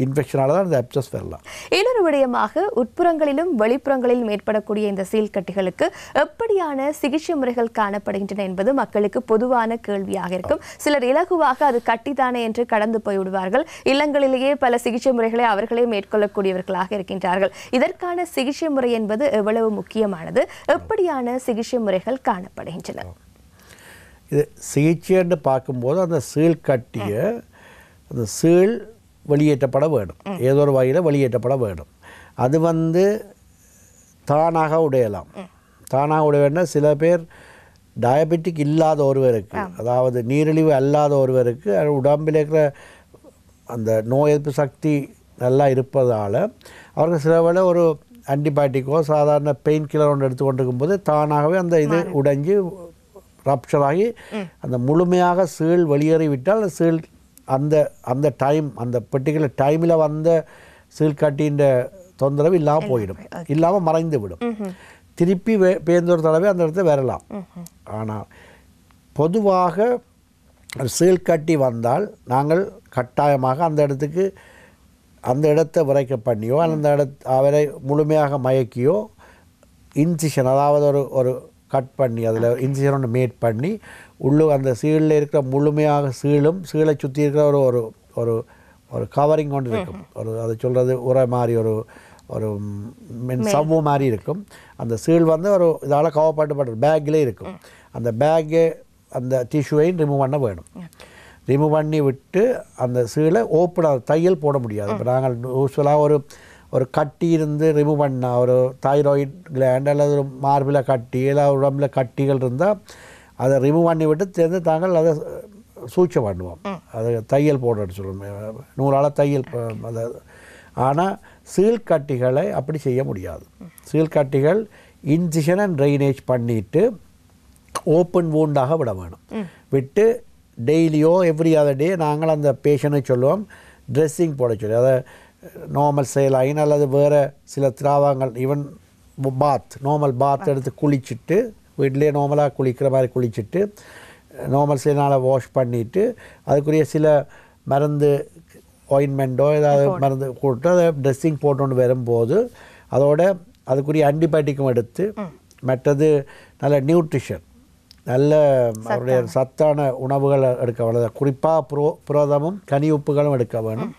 இன்ஃபெக்ஷனால தான் இந்த அப்சஸ் வரலாம். இன்னொரு விடயமாக உட்புறங்களிலும் வெளிப்புறங்களிலும் ஏற்படக்கூடிய இந்த சீழ்கட்டிகளுக்கு எப்படியான சிகிச்சை முறைகள் காணப்படுகின்றன என்பது மக்களுக்கு பொதுவான கேள்வியாக இருக்கும். சிலர் இலகுவாக அது கட்டித்தானே என்று கடந்து போய்விடுவார்கள். இல்லங்களிலேயே பல சிகிச்சை முறைகளை அவர்களே மேற்கொள்ளக்கூடியவர்களாக இருக்கின்றார்கள். இதற்கான சிகிச்சை முறை என்பது எவ்வளவு முக்கியமானது? எப்படியான சிகிச்சை முறைகள் காணப்படுகின்றன? இது சிகிச்சைன்னு பார்க்கும்போது அந்த சீழ் கட்டிய அந்த சீழ் வெளியேற்றப்பட வேணும். ஏதோ ஒரு வகையில் வெளியேற்றப்பட வேணும். அது தானாக உடையலாம். தானாக உடையன்னா சில பேர் டயபெட்டிக் இல்லாத ஒருவருக்கு அதாவது நீரிழிவு அல்லாத ஒருவருக்கு உடம்பில் இருக்கிற அந்த நோய் எதிர்ப்பு சக்தி நல்லா இருப்பதால் அவர்கள் சில வேளை ஒரு ஆன்டிபயோட்டிக்கோ சாதாரண பெயின் கில்லர் ஒன்று எடுத்துக்கொண்டிருக்கும் போது தானாகவே அந்த இது உடைஞ்சு ரப்சர் ஆகி அந்த முழுமையாக சீழ் வெளியேறிவிட்டால் சீழ் அந்த அந்த டைம் அந்த பர்டிகுலர் டைமில் வந்த சீழ்காட்டின்ற தொந்தரவு இல்லாமல் போயிடும், இல்லாமல் மறைந்து விடும். திருப்பி பேர்ந்தொரு தடவை அந்த இடத்துல வரலாம். ஆனால் பொதுவாக சீழ்காட்டி வந்தால் நாங்கள் கட்டாயமாக அந்த இடத்துக்கு அந்த இடத்தை விரைக்க பண்ணியோ அந்த அவரை முழுமையாக மயக்கியோ இன்சிஷன் அதாவது ஒரு கட் பண்ணி அதில் இன்சிஷன் ஒன்று மேட் பண்ணி அந்த சீழில் இருக்கிற முழுமையாக சீழை சுற்றி இருக்கிற ஒரு ஒரு ஒரு கவரிங் கொண்டு இருக்கும். அதை சொல்கிறது உரை மாதிரி ஒரு சவ்வு மாதிரி இருக்கும். அந்த சீழ் ஒரு இதால் கவப்பட்டு பேக்கிலே இருக்கும். அந்த பேக்கை அந்த டிஷ்யூவையும் ரிமூவ் பண்ண வேணும். ரிமூவ் பண்ணி விட்டு அந்த சீழை ஓப்பன் தையல் போட முடியாது. இப்போ நாங்கள் யூஸ்வலாக ஒரு கட்டி இருந்து ரிமூவ் பண்ணால் ஒரு தைராய்டு கிளாண்ட் அல்லது ஒரு மார்பில் கட்டி இல்லை உடம்புல கட்டிகள் இருந்தால் அதை ரிமூவ் பண்ணி விட்டு சேர்ந்து தாங்கள் அதை சூழ்ச்சி பண்ணுவோம். அது தையல் போடுறன்னு சொல்லுவோம், நூறால் தையல். அதை ஆனால் சீழ்கட்டிகளை அப்படி செய்ய முடியாது. சீழ்கட்டிகள் இன்சிஷன் அண்ட் ட்ரைனேஜ் பண்ணிவிட்டு ஓப்பன் வூண்டாக விட வேணும். விட்டு டெய்லியோ எவ்ரி அதர் டே நாங்கள் அந்த பேஷண்ட்டை சொல்லுவோம் ட்ரெஸ்ஸிங் போட சொல்லி, அதை நார்மல் செயலாயின் அல்லது வேறு சில திராவங்கள் ஈவன் நார்மல் பாத் எடுத்து குளிச்சுட்டு வீட்டிலே நார்மலாக குளிக்கிற மாதிரி குளிச்சுட்டு நார்மல் செயலால் வாஷ் பண்ணிவிட்டு அதுக்குரிய சில மருந்து ஆயின்மெண்ட்டோ ஏதாவது மருந்து போட்டு அதை ட்ரெஸ்ஸிங் போட்டு வரும்போது அதோட அதுக்குரிய ஆன்டிபயோட்டிக்கும் எடுத்து மற்றது நல்ல நியூட்ரிஷன் நல்ல அவருடைய சத்தான உணவுகளை எடுக்க வேணும். குறிப்பாக புரதமும் கனி உப்புகளும் எடுக்க வேணும்.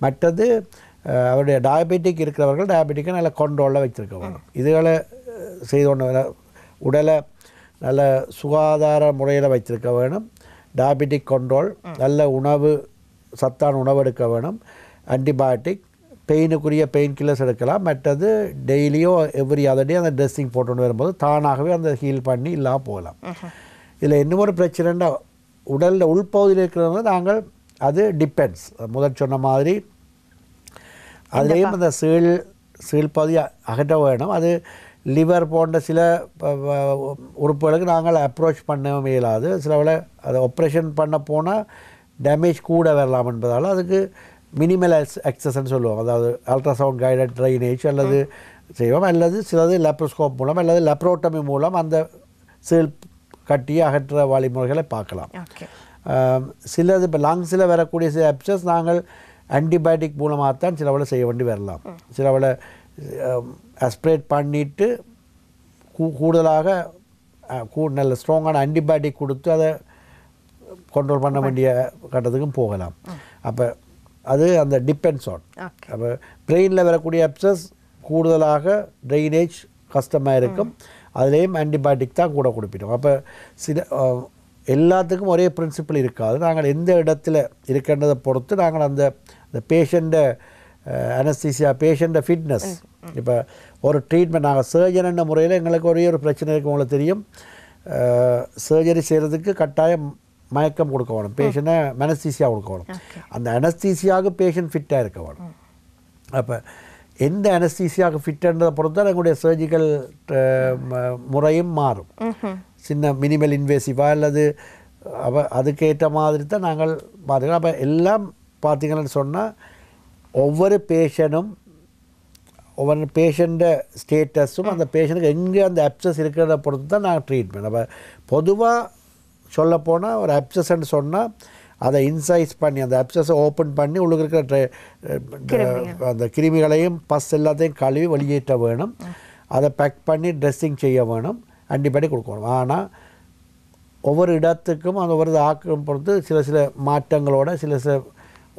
மற்றது அவருடைய டயபெட்டிக் இருக்கிறவர்கள் டயபெட்டிக்கை நல்ல கண்ட்ரோலில் வச்சுருக்க வேணும். இதுகளை செய்து கொண்டு உடலை நல்ல சுகாதார முறையில் வைத்திருக்க வேணும். டயபெட்டிக் கண்ட்ரோல், நல்ல உணவு சத்தான உணவு எடுக்க வேணும். ஆன்டிபயோட்டிக் பெயினுக்குரிய பெயின் கில்லர்ஸ் எடுக்கலாம். மற்றது டெய்லியோ எவ்ரி அதர் டே அந்த ட்ரெஸ்ஸிங் போட்டு வரும்போது தானாகவே அந்த ஹீல் பண்ணி இல்லாமல் போகலாம். இதில் இன்னும் ஒரு பிரச்சனைன்னா உடலில் உள்பகுதியில் இருக்கிறவங்க நாங்கள் அது டிபெண்ட்ஸ் முதல் சொன்ன மாதிரி அதுலேயும் அந்த சீழ்பகுதியை அகற்ற வேணும். அது லிவர் போன்ற சில உறுப்புகளுக்கு நாங்கள் அப்ரோச் பண்ண இயலாது. சில வேளை அதை ஆப்ரேஷன் பண்ண போனால் டேமேஜ் கூட வரலாம் என்பதால் அதுக்கு மினிமல் எக்ஸஸ்ன்னு சொல்லுவோம். அதாவது அல்ட்ராசவுண்ட் கைடட் ட்ரைனேஜ் அல்லது செய்வோம், அல்லது சிலது லெப்ரோஸ்கோப் மூலம் அல்லது லெப்ரோட்டமி மூலம் அந்த சீழ் கட்டியை அகற்ற வழிமுறைகளை பார்க்கலாம். சிலது இப்போ லங்ஸில் வரக்கூடிய சில அப்சஸ் நாங்கள் ஆன்டிபயோட்டிக் மூலமாகத்தான் சில வேளை செய்ய வேண்டி வரலாம். சில வேளை அஸ்பிரேட் பண்ணிவிட்டு கூடுதலாக நல்ல ஸ்ட்ராங்கான ஆன்டிபயோட்டிக் கொடுத்து அதை கண்ட்ரோல் பண்ண வேண்டிய கட்டத்துக்கும் போகலாம். அப்போ அது அந்த டிபெண்ட்ஸ் ஆன். அப்போ பிரெயினில் வரக்கூடிய அப்சஸ் கூடுதலாக ட்ரைனேஜ் கஷ்டமாக இருக்கும், அதுலேயும் ஆன்டிபயோட்டிக் தான் கூட கொடுப்பிட்டோம். அப்போ சில எல்லாத்துக்கும் ஒரே பிரின்சிபிள் இருக்காது. நாங்கள் எந்த இடத்துல இருக்கின்றதை பொறுத்து நாங்கள் அந்த பேஷண்ட்டை அனஸ்தீசியா பேஷண்ட்டை ஃபிட்னஸ் இப்போ ஒரு ட்ரீட்மெண்ட் நாங்கள் சர்ஜன் முறையில் எங்களுக்கு ஒரே ஒரு பிரச்சனை இருக்குது. உங்களுக்கு தெரியும், சர்ஜரி செய்கிறதுக்கு கட்டாயம் மயக்கம் கொடுக்க வேணும், பேஷண்ட்டை அனஸ்தீசியா கொடுக்க வேணும். அந்த அனஸ்தீசியாவுக்கு பேஷண்ட் ஃபிட்டாக இருக்க வேணும். அப்போ எந்த அனஸ்தீசியாவுக்கு ஃபிட்டுன்றதை பொறுத்து தான் எங்களுடைய சர்ஜிக்கல் முறையும் மாறும். சின்ன மினிமல் இன்வேசிவாக அல்லது அதுக்கேற்ற மாதிரி தான் நாங்கள் பார்த்துக்கலாம். அப்போ எல்லாம் பார்த்திங்கன்னு சொன்னால் ஒவ்வொரு பேஷண்ட்டும் ஒவ்வொரு பேஷண்ட்டை ஸ்டேட்டஸும் அந்த பேஷண்ட்டுக்கு எங்கே அந்த அப்சஸ் இருக்கிறத பொறுத்து தான் நாங்கள் ட்ரீட்மெண்ட். அப்போ பொதுவாக சொல்லப்போனால் ஒரு அப்சஸ்ன்னு சொன்னால் அதை இன்சைஸ் பண்ணி அந்த அப்சஸை ஓப்பன் பண்ணி உள்ளுக்கு இருக்கிற அந்த கிருமிகளையும் பஸ் எல்லாத்தையும் கழுவி வெளியேற்ற வேணும். அதை பேக் பண்ணி ட்ரெஸ்ஸிங் செய்ய வேணும், ஆன்டிபயோட்டிக் கொடுக்கணும். ஆனால் ஒவ்வொரு இடத்துக்கும் அந்த ஒவ்வொரு ஆக்கம் பொறுத்து சில மாற்றங்களோட சில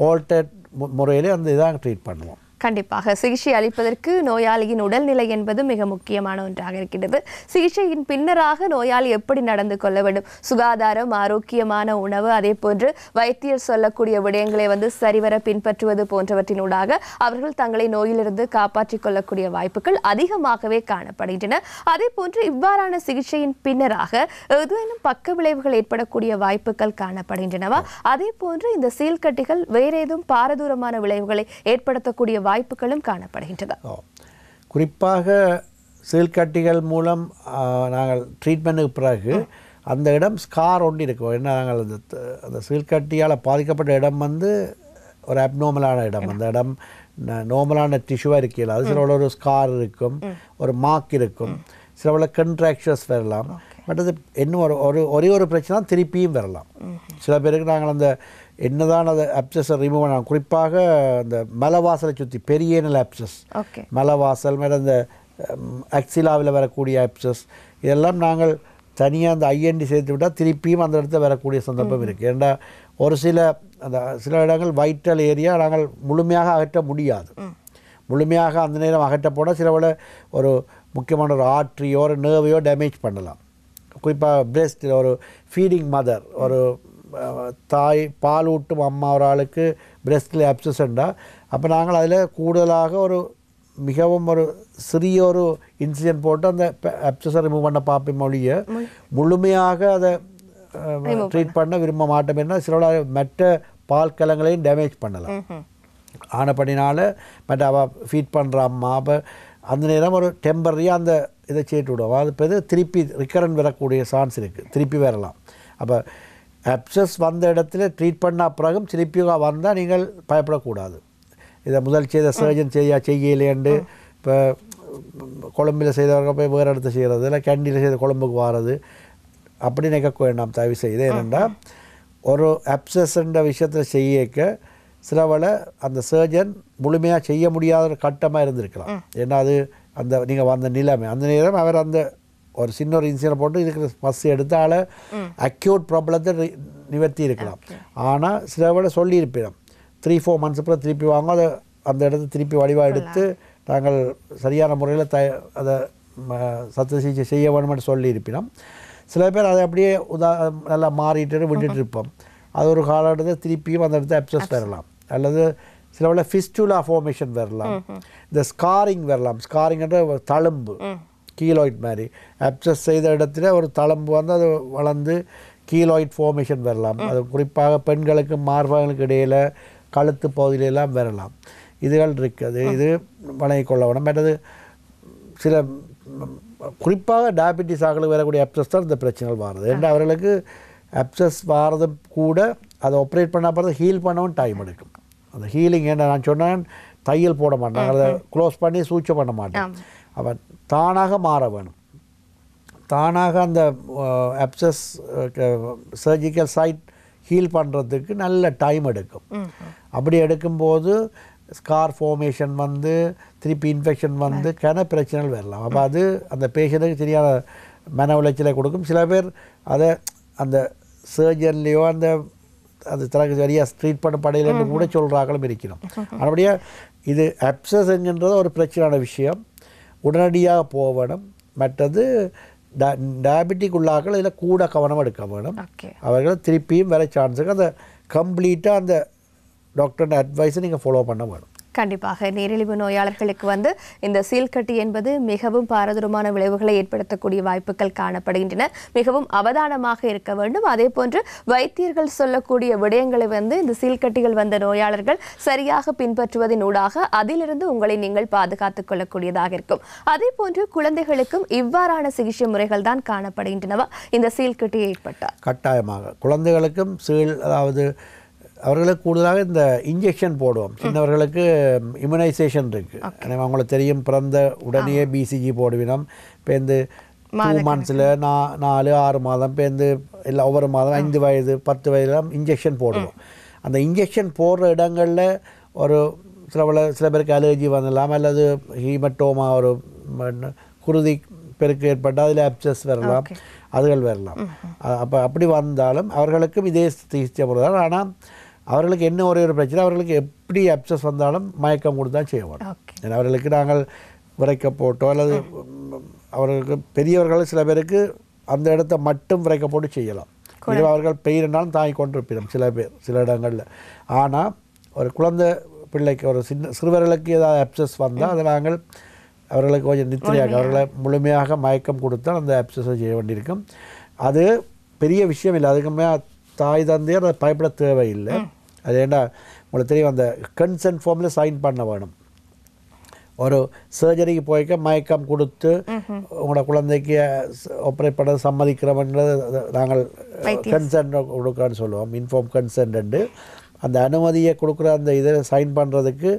ஆல்டர்ட் முறையிலே அந்த இதாக ட்ரீட் பண்ணுவோம். கண்டிப்பாக சிகிச்சை அளிப்பதற்கு நோயாளியின் உடல்நிலை என்பது மிக முக்கியமான ஒன்றாக இருக்கின்றது. சிகிச்சையின் பின்னராக நோயாளி எப்படி நடந்து கொள்ள வேண்டும், சுகாதாரம், ஆரோக்கியமான உணவு, அதே போன்று வைத்தியர் சொல்லக்கூடிய விடயங்களை சரிவர பின்பற்றுவது போன்றவற்றினூடாக அவர்கள் தங்களை நோயிலிருந்து காப்பாற்றிக் கொள்ளக்கூடிய வாய்ப்புகள் அதிகமாகவே காணப்படுகின்றன. அதே போன்று இவ்வாறான சிகிச்சையின் பின்னராக ஏதேனும் பக்க விளைவுகள் ஏற்படக்கூடிய வாய்ப்புகள் காணப்படுகின்றனவா? அதே போன்று இந்த சீழ்கட்டிகள் வேற ஏதும் பாரதூரமான விளைவுகளை ஏற்படுத்தக்கூடிய வாய்ப்புகளும் காணப்படுகின்றன. குறிப்பாக சீழ்கட்டிகள் மூலம் நாங்கள் ட்ரீட்மெண்ட்டுக்கு பிறகு அந்த இடம் ஸ்கார் ஒன்று இருக்கும். ஏன்னா நாங்கள் அந்த சீழ்கட்டியால் பாதிக்கப்பட்ட இடம் ஒரு அப்நார்மலான இடம். அந்த இடம் நார்மலான டிஷ்யூவாக இருக்கல, அது சில ஒரு ஸ்கார் இருக்கும், ஒரு மார்க் இருக்கும், சில கண்ட்ராக்ஷன்ஸ் வரலாம். பட் அது இன்னும் ஒரே ஒரு பிரச்சனை திருப்பியும் வரலாம். சில பேருக்கு நாங்கள் அந்த என்னதான் அதை அப்சஸை ரிமூவ் பண்ணலாம். குறிப்பாக அந்த மலவாசலை சுற்றி பெரியனல் அப்சஸ், மலவாசல் மேலே அந்த அக்சிலாவில் வரக்கூடிய அப்சஸ், இதெல்லாம் நாங்கள் தனியாக அந்த ஐஎன்டி சேர்த்து விட்டால் திருப்பியும் அந்த இடத்துல வரக்கூடிய சந்தர்ப்பம் இருக்குது. ஏன்னா ஒரு சில இடங்கள் வைட்டல் ஏரியா நாங்கள் முழுமையாக அகற்ற முடியாது. முழுமையாக அந்த நேரம் அகற்ற போனால் சில ஒரு முக்கியமான ஒரு ஆர்ட்ரியோ ஒரு நர்வையோ டேமேஜ் பண்ணலாம். குறிப்பாக பிரெஸ்ட், ஒரு ஃபீடிங் மதர், ஒரு தாய் பால் ஊட்டும் அம்மா ஒரு ஆளுக்கு பிரெஸ்டில் அப்சஸ்ண்டா, அப்போ நாங்கள் அதில் கூடுதலாக மிகவும் ஒரு சிறிய ஒரு இன்சிடென்ட் போட்டு அந்த அப்சஸை ரிமூவ் பண்ண பார்ப்போம் மொழியை முழுமையாக அதை ட்ரீட் பண்ண விரும்ப மாட்டோம். என்ன சில மற்ற பால் கலங்களையும் டேமேஜ் பண்ணலாம். ஆனப்படினால மற்ற அவள் ஃபீட் பண்ணுற அம்மா அப்போ அந்த நேரம் ஒரு டெம்பரரியாக அந்த இதை சேர்த்து விடுவோம். அது இப்போ திருப்பி ரிக்கரண்ட் வரக்கூடிய சான்ஸ் இருக்குது, திருப்பி வரலாம். அப்போ அப்சஸ் வந்த இடத்துல ட்ரீட் பண்ண பிறகும் திருப்பி வந்தால் நீங்கள் பயப்படக்கூடாது. இதை முதல் செய்த சர்ஜன் செய்யலேண்டு இப்போ கொழம்பில் செய்தவர்கள் போய் வேறு இடத்துல செய்கிறது, இல்லை கேண்டியில் செய்த கொழம்புக்கு வாரது அப்படி நினைக்க வேண்டாம். தயவு செய்து என்னென்னா ஒரு அப்சஸ்ன்ற விஷயத்தில் செய்யக்க சிலவளை அந்த சர்ஜன் முழுமையாக செய்ய முடியாத ஒரு கட்டமாக இருந்திருக்கலாம். ஏன்னா அது அந்த நீங்கள் வந்த நிலைமை அந்த நேரம் அவர் அந்த ஒரு சின்ன ஒரு இன்சிடென்ட் போட்டு இதுக்கு பஸ் எடுத்தால் அக்யூட் ப்ராப்ளத்தை நிவர்த்தி இருக்கலாம். ஆனால் சிலவளை சொல்லியிருப்போம் 3-4 months அப்புறம் திருப்பி வாங்க, அதை அந்த இடத்த திருப்பி வடிவாக எடுத்து நாங்கள் சரியான முறையில் அதை சத்த சிகிச்சை செய்ய வேணும்னு சொல்லியிருப்பினோம். சில பேர் அதை அப்படியே நல்லா மாறிட்டு விட்டுட்டு இருப்போம். அது ஒரு காலகட்டத்தில் திருப்பியும் அந்த இடத்துல அப்சஸ் வரலாம், அல்லது சில ஃபிஸ்டுலா ஃபார்மேஷன் வரலாம், இந்த ஸ்காரிங் வரலாம். ஸ்காரிங்ன்ற ஒரு தழும்பு கீலாய்ட் மாதிரி அப்சஸ் செய்த இடத்துல ஒரு தழும்பு அது வளர்ந்து கீலாய்ட் ஃபார்மேஷன் வரலாம். அது குறிப்பாக பெண்களுக்கு மார்பகங்களுக்கு இடையில் கழுத்து பகுதியிலெல்லாம் வரலாம். இதுகள் இருக்குது, இது வழங்கிக் கொள்ள வேணும். மற்றது சில குறிப்பாக டயபெட்டிஸ் ஆக்களுக்கு வரக்கூடிய அப்சஸ் தான் இந்த பிரச்சனைகள் வருது. ஏன்னா அவர்களுக்கு அப்சஸ் வாரதும் கூட அதை ஆப்ரேட் பண்ண பிறகு ஹீல் பண்ணவும் டைம் எடுக்கும். அந்த ஹீலிங் என்ன நான் சொன்னேன், தையல் போட மாட்டாங்க, அதை க்ளோஸ் பண்ணி சூச்சை பண்ண மாட்டேன். அவன் தானாக மாற வேணும். தானாக அந்த அப்சஸ் சர்ஜிக்கல் சைட் ஹீல் பண்ணுறதுக்கு நல்ல டைம் எடுக்கும். அப்படி எடுக்கும்போது ஸ்கார் ஃபார்மேஷன் திருப்பி இன்ஃபெக்ஷன் பிரச்சனைகள் வரலாம். அப்போ அது அந்த பேஷண்ட்டுக்கு சரியான மன உளைச்சலை கொடுக்கும். சில பேர் அதை அந்த சர்ஜன்லேயோ அது தனக்கு சரியாக ட்ரீட் பண்ண படையிலன்னு கூட சொல்கிறாங்களும் இருக்கணும். அப்படியே இது அப்சஸ் என்கின்றது ஒரு பிரச்சனையான விஷயம், உடனடியாக போகணும். மற்றது டயபெட்டிக் உள்ளாக்கள் இதில் கூட கவனம் எடுக்க வேணும். அவர்கள் திருப்பியும் வர சான்ஸுக்கு அந்த கம்ப்ளீட்டாக அந்த டாக்டரோட அட்வைஸை நீங்கள் ஃபாலோ பண்ண வேணும். கண்டிப்பாக நீரிழிவு நோயாளர்களுக்கு இந்த சீழ்கட்டி என்பது மிகவும் பாரதூரமான விளைவுகளை ஏற்படுத்தக்கூடிய வாய்ப்புகள் காணப்படுகின்றன. மிகவும் அவதானமாக இருக்க வேண்டும். அதே போன்று வைத்தியர்கள் சொல்லக்கூடிய விடயங்களை இந்த சீழ்கட்டிகள் வந்த நோயாளர்கள் சரியாக பின்பற்றுவதன் ஊடாக அதிலிருந்து உங்களை நீங்கள் பாதுகாத்துக் கொள்ளக்கூடியதாக இருக்கும். அதே போன்று குழந்தைகளுக்கும் இவ்வாறான சிகிச்சை முறைகள் தான் காணப்படுகின்றனவா இந்த சீழ்கட்டி ஏற்பட்டால்? கட்டாயமாக குழந்தைகளுக்கும் அதாவது அவர்களுக்கு கூடுதலாக இந்த இன்ஜெக்ஷன் போடுவோம். சின்னவர்களுக்கு இம்யூனைசேஷன் இருக்குது. அவங்களுக்கு தெரியும், பிறந்த உடனே பிசிஜி போடுவினோம். இப்போ இந்த 2 monthsல 4-6 மாதம், இப்போ இந்த இல்லை ஒவ்வொரு மாதம் 5 வயது 10 வயதுலாம் இன்ஜெக்ஷன் போடுவோம். அந்த இன்ஜெக்ஷன் போடுற இடங்களில் ஒரு சில பேருக்கு அலர்ஜி வந்துடலாம், அல்லது ஹீமட்டோமா ஒரு குருதி பெருக்கு ஏற்பட்டால் அதில் அப்சஸ் வரலாம், அதுகள் வரலாம். அப்போ அப்படி வந்தாலும் அவர்களுக்கும் இதே சிகிச்சை முறை தான். ஆனால் அவர்களுக்கு என்ன ஒரே ஒரு பிரச்சனை, அவர்களுக்கு எப்படி அப்சஸ் வந்தாலும் மயக்கம் கொடுத்தா செய்வோம். ஏன்னா அவர்களுக்கு நாங்கள் விரைக்க போட்டோ அல்லது அவர்களுக்கு பெரியவர்கள் சில பேருக்கு அந்த இடத்த மட்டும் விரைக்க போட்டு செய்யலாம். இது அவர்கள் பெயிர்னாலும் தாங்கி கொண்டிருப்பிடும் சில பேர் சில இடங்களில். ஆனால் ஒரு குழந்தை பிள்ளைக்கு ஒரு சிறுவர்களுக்கு ஏதாவது அப்சஸ் வந்தால் அதை நாங்கள் அவர்களுக்கு கொஞ்சம் நித்திரையாக அவர்களை முழுமையாக மயக்கம் கொடுத்தால் அந்த அப்சஸை செய்ய வேண்டியிருக்கும். அது பெரிய விஷயம் இல்லை. அதுக்குமே தாய் தந்தையர் அதை பயப்பட தேவையில்லை. அது ஏன்னா உங்களுக்கு தெரியும், அந்த கன்சென்ட் ஃபார்மில் சைன் பண்ண வேணும். ஒரு சர்ஜரிக்கு போய்க்க மயக்கம் கொடுத்து உங்களோட குழந்தைக்கு ஆப்ரேட் பண்ண சம்மதிக்கிறோம்ன்றது நாங்கள் கன்சென்ட் கொடுக்குறான்னு சொல்லுவோம், இன்ஃபார்ம் கன்சென்ட்டு. அந்த அனுமதியை கொடுக்குற அந்த இதை சைன் பண்ணுறதுக்கு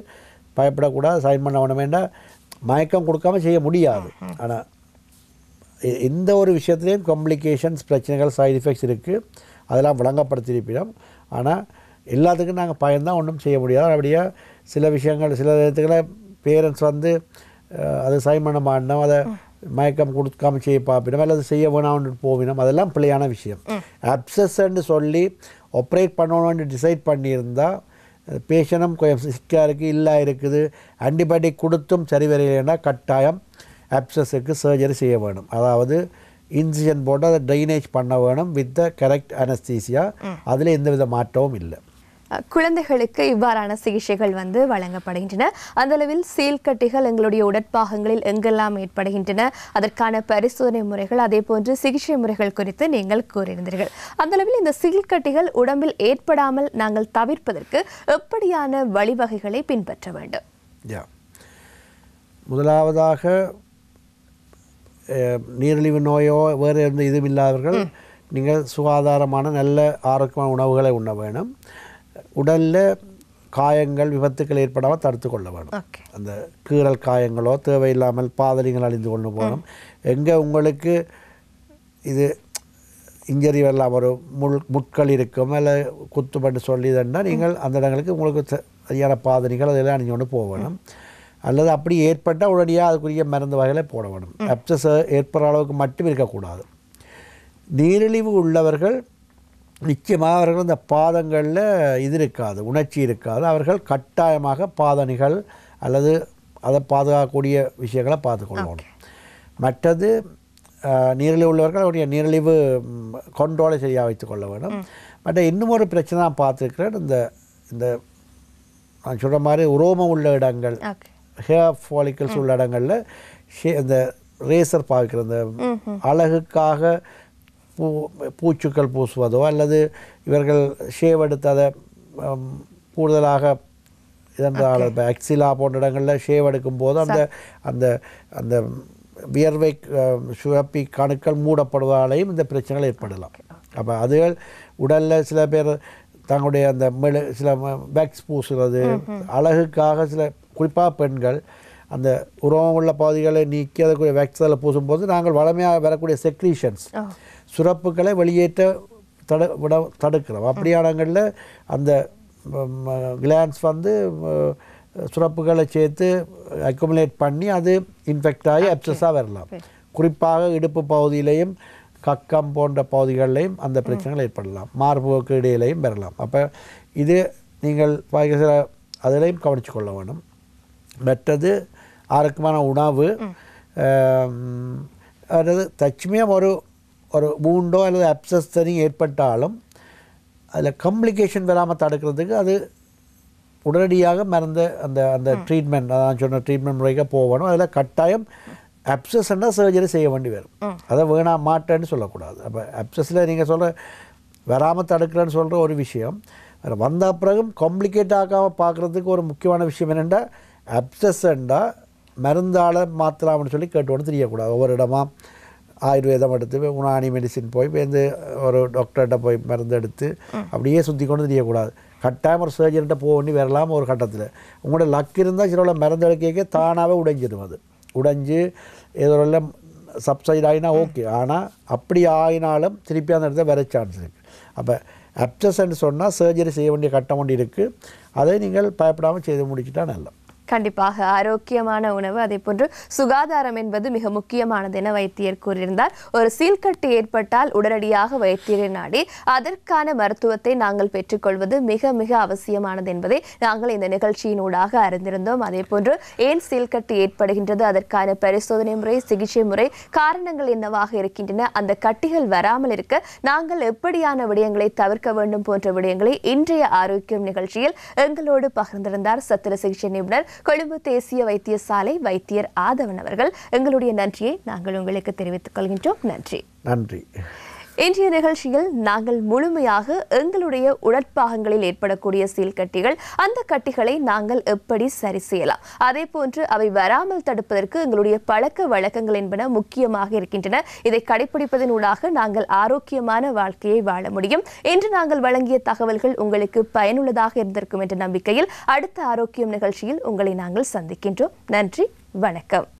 பயப்படக்கூடாது, சைன் பண்ண வேணும். வேண்டாம், மயக்கம் கொடுக்காமல் செய்ய முடியாது. ஆனால் எந்த ஒரு விஷயத்துலேயும் காம்ப்ளிகேஷன்ஸ், பிரச்சனைகள், சைடு எஃபெக்ட்ஸ் இருக்குது, அதெல்லாம் விளங்கப்படுத்தியிருப்பிடும். ஆனால் எல்லாத்துக்கும் நாங்கள் பயந்தான் ஒன்றும் செய்ய முடியாது. அப்படியே சில விஷயங்கள் சில இடத்துக்களை பேரண்ட்ஸ் வந்து அது சைன் பண்ண மாட்டோம், அதை மயக்கம் கொடுக்காமல் செய்ய பார்ப்பினோம் அல்லது செய்ய வேணாம்னு போவினோம். அதெல்லாம் பிள்ளையான விஷயம். அப்சஸ்ன்னு சொல்லி ஆப்ரேட் பண்ணணும்னு டிசைட் பண்ணியிருந்தால் பேஷண்ட்டும் கொஞ்சம் சிக்காக இருக்குது, இல்லை இருக்குது, ஆன்டிபயோட்டிக் கொடுத்தும் சரி வரையிலேன்னா கட்டாயம் அப்சஸுக்கு சர்ஜரி செய்ய வேணும். அதாவது இன்சிஷன் போட்டு அதை ட்ரைனேஜ் பண்ண வேணும் வித் த கரெக்ட் அனஸ்தீசியா. அதில் எந்தவித மாற்றமும் இல்லை. குழந்தைகளுக்கு இவ்வாறான சிகிச்சைகள் வழங்கப்படுகின்றன. அந்த அளவில் சீல்கட்டிகள் எங்களுடைய உடற்பாகங்களில் எங்கெல்லாம் ஏற்படுகின்றன, அதற்கான பரிசோதனை முறைகள், அதே போன்று சிகிச்சை முறைகள் குறித்து நீங்கள் கூறியிருந்தீர்கள். அந்த அளவில் இந்த சீல்கட்டிகள் உடம்பில் ஏற்படாமல் நாங்கள் தவிர்ப்பதற்கு எப்படியான வழிவகைகளை பின்பற்ற வேண்டும்? முதலாவதாக நீரிழிவு நோயோ வேறு எந்த இதுவும் இல்லாதவர்கள் நீங்கள் சுகாதாரமான நல்ல ஆரோக்கியமான உணவுகளை உண்ண வேணும். உடலில் காயங்கள், விபத்துக்கள் ஏற்படாமல் தடுத்து கொள்ள வேணும். அந்த கீறல் காயங்களோ தேவையில்லாமல் பாதலிகள் அழிந்து கொண்டு போகணும். எங்கே உங்களுக்கு இது இன்ஜரி வரலாம், ஒரு முட்கள் இருக்கும் அல்ல குத்துப்பட்டு சொல்லிதுன்னா நீங்கள் அந்த இடங்களுக்கு உங்களுக்கு சரியான பாதணிகள் அதெல்லாம் அணிஞ்சு கொண்டு போக வேணும். அல்லது அப்படி ஏற்பட்டால் உடனடியாக அதுக்குரிய மருந்து வகைகளை போட வேணும். அப்சஸ் ஏற்படுற அளவுக்கு மட்டும் இருக்கக்கூடாது. நீரிழிவு உள்ளவர்கள் நிச்சயமாக அவர்கள் இந்த பாதங்களில் இது இருக்காது, உணர்ச்சி இருக்காது. அவர்கள் கட்டாயமாக பாதணிகள் அல்லது அதை பாதுகாக்கக்கூடிய விஷயங்களை பார்த்துக்கொள்ளணும். மற்றது நீரிழிவு உள்ளவர்கள் அவருடைய நீரிழிவு கண்ட்ரோலை சரியாக வைத்துக்கொள்ள வேண்டும். மற்ற இன்னும் ஒரு பிரச்சனை நான் பார்த்துருக்கிறேன். இந்த நான் சொல்கிற மாதிரி உரோமம் உள்ள இடங்கள், ஹேர் ஃபாலிக்கல்ஸ் உள்ள இடங்களில் இந்த ரேசர் பாவிக்கிற இந்த அழகுக்காக பூச்சுக்கள் பூசுவதோ அல்லது இவர்கள் ஷேவ் எடுத்து அதை கூடுதலாக இதென்றால் இப்போ எக்ஸிலா போன்ற இடங்களில் ஷேவ் எடுக்கும்போது அந்த அந்த அந்த வியர்வை சுழப்பி கணுக்கள் மூடப்படுவதாலேயும் இந்த பிரச்சனைகள் ஏற்படலாம். அப்போ அதுகள் உடலில் சில பேர் தங்களுடைய அந்த சில வேக்ஸ் பூசுறது அழகுக்காக, சில குறிப்பாக பெண்கள் அந்த உருவம் உள்ள பகுதிகளை நீக்கி அதுக்குரிய வேக்ஸில் பூசும்போது நாங்கள் வளமையாக வரக்கூடிய செக்ரீஷன்ஸ் சுரப்புகளை வெளியேற்ற தடுக்கிறோம். அப்படியானங்களில் அந்த கிளான்ஸ் சுரப்புகளை சேர்த்து அக்குமுலேட் பண்ணி அது இன்ஃபெக்ட் ஆகி அப்சஸாக வரலாம். குறிப்பாக இடுப்பு பகுதியிலையும் கக்கம் போன்ற பகுதிகளிலையும் அந்த பிரச்சனைகள் ஏற்படலாம். மார்புக்கு இடையிலையும் வரலாம். அப்போ இது நீங்கள் சில அதிலையும் கவனித்து கொள்ள வேணும். மற்றது ஆரோக்கியமான உணவு, அதாவது தச்சுமையாக ஒரு மூண்டோ அல்லது அப்சஸ் தனி ஏற்பட்டாலும் அதில் காம்ப்ளிகேஷன் வராமல் தடுக்கிறதுக்கு அது உடனடியாக மறந்த அந்த ட்ரீட்மெண்ட், அதான் சொன்ன ட்ரீட்மெண்ட் முறைக்கு போகணும். அதில் கட்டாயம் அப்சஸ்னால் சர்ஜரி செய்ய வேண்டி வரும். அதை வேணாம் மாட்டேன்னு சொல்லக்கூடாது. அப்போ அப்சஸில் நீங்கள் சொல்கிற வராமல் தடுக்கிறேன்னு சொல்கிற ஒரு விஷயம், வந்த பிறகும் காம்ப்ளிகேட் ஆகாமல் பார்க்குறதுக்கு ஒரு முக்கியமான விஷயம் என்னென்னா, அப்சஸ்ண்டா மருந்தால் மாற்றலாம்னு சொல்லி கேட்டு தெரியக்கூடாது. ஒவ்வொரு இடமா ஆயுர்வேதம் எடுத்து உணானி மெடிசின் போய் வந்து ஒரு டாக்டர்கிட்ட போய் மருந்து எடுத்து அப்படியே சுற்றி கொண்டு தெரியக்கூடாது. கட்டாயம் ஒரு சர்ஜரிகிட்ட போக வேண்டி வரலாம். ஒரு கட்டத்தில் உங்களோட லக் இருந்தால் சில மருந்து எடுக்க தானாகவே உடைஞ்சிடும். அது உடைஞ்சு ஏதோ சப்சைட் ஆகினா ஓகே. ஆனால் அப்படி ஆகினாலும் திருப்பி அந்த இடத்துல வர சான்ஸ் இருக்குது. அப்போ அப்சஸ்ன்னு சொன்னால் சர்ஜரி செய்ய வேண்டிய கட்டம் ஒன்று இருக்குது. அதை நீங்கள் பயப்படாமல் செய்து முடிச்சுட்டா நல்லா. கண்டிப்பாக ஆரோக்கியமான உணவு அதே போன்று சுகாதாரம் என்பது மிக முக்கியமானது என வைத்தியர் கூறியிருந்தார். ஒரு சீழ்கட்டு ஏற்பட்டால் உடனடியாக வைத்தியரை நாடி அதற்கான மருத்துவத்தை நாங்கள் பெற்றுக்கொள்வது மிக மிக அவசியமானது என்பதை நாங்கள் இந்த நிகழ்ச்சியினூடாக அறிந்திருந்தோம். அதே போன்று ஏன் சீழ்கட்டு ஏற்படுகின்றது, அதற்கான பரிசோதனை முறை, சிகிச்சை முறை, காரணங்கள் என்னவாக இருக்கின்றன, அந்த கட்டிகள் வராமல் இருக்க நாங்கள் எப்படியான விடயங்களை தவிர்க்க வேண்டும் போன்ற விடயங்களை இன்றைய ஆரோக்கியம் நிகழ்ச்சியில் எங்களோடு பகிர்ந்திருந்தார் சத்திர சிகிச்சை நிபுணர், கொழும்பு தேசிய வைத்தியசாலை வைத்தியர் ஆதவன் அவர்கள். எங்களுடைய நன்றியை நாங்கள் உங்களுக்கு தெரிவித்துக் கொள்கின்றோம். நன்றி. இன்றைய நிகழ்ச்சியில் நாங்கள் முழுமையாக எங்களுடைய உடற்பாகங்களில் ஏற்படக்கூடிய சீழ்கட்டிகள், அந்த கட்டிகளை நாங்கள் எப்படி சரி செய்யலாம், அதே போன்று அவை வராமல் தடுப்பதற்கு எங்களுடைய பழக்க வழக்கங்கள் என்பன முக்கியமாக இருக்கின்றன. இதை கடைபிடிப்பதனூடாக நாங்கள் ஆரோக்கியமான வாழ்க்கையை வாழ முடியும். இன்று நாங்கள் வழங்கிய தகவல்கள் உங்களுக்கு பயனுள்ளதாக இருந்திருக்கும் என்ற நம்பிக்கையில் அடுத்த ஆரோக்கியம் நிகழ்ச்சியில் உங்களை நாங்கள் சந்திக்கின்றோம். நன்றி, வணக்கம்.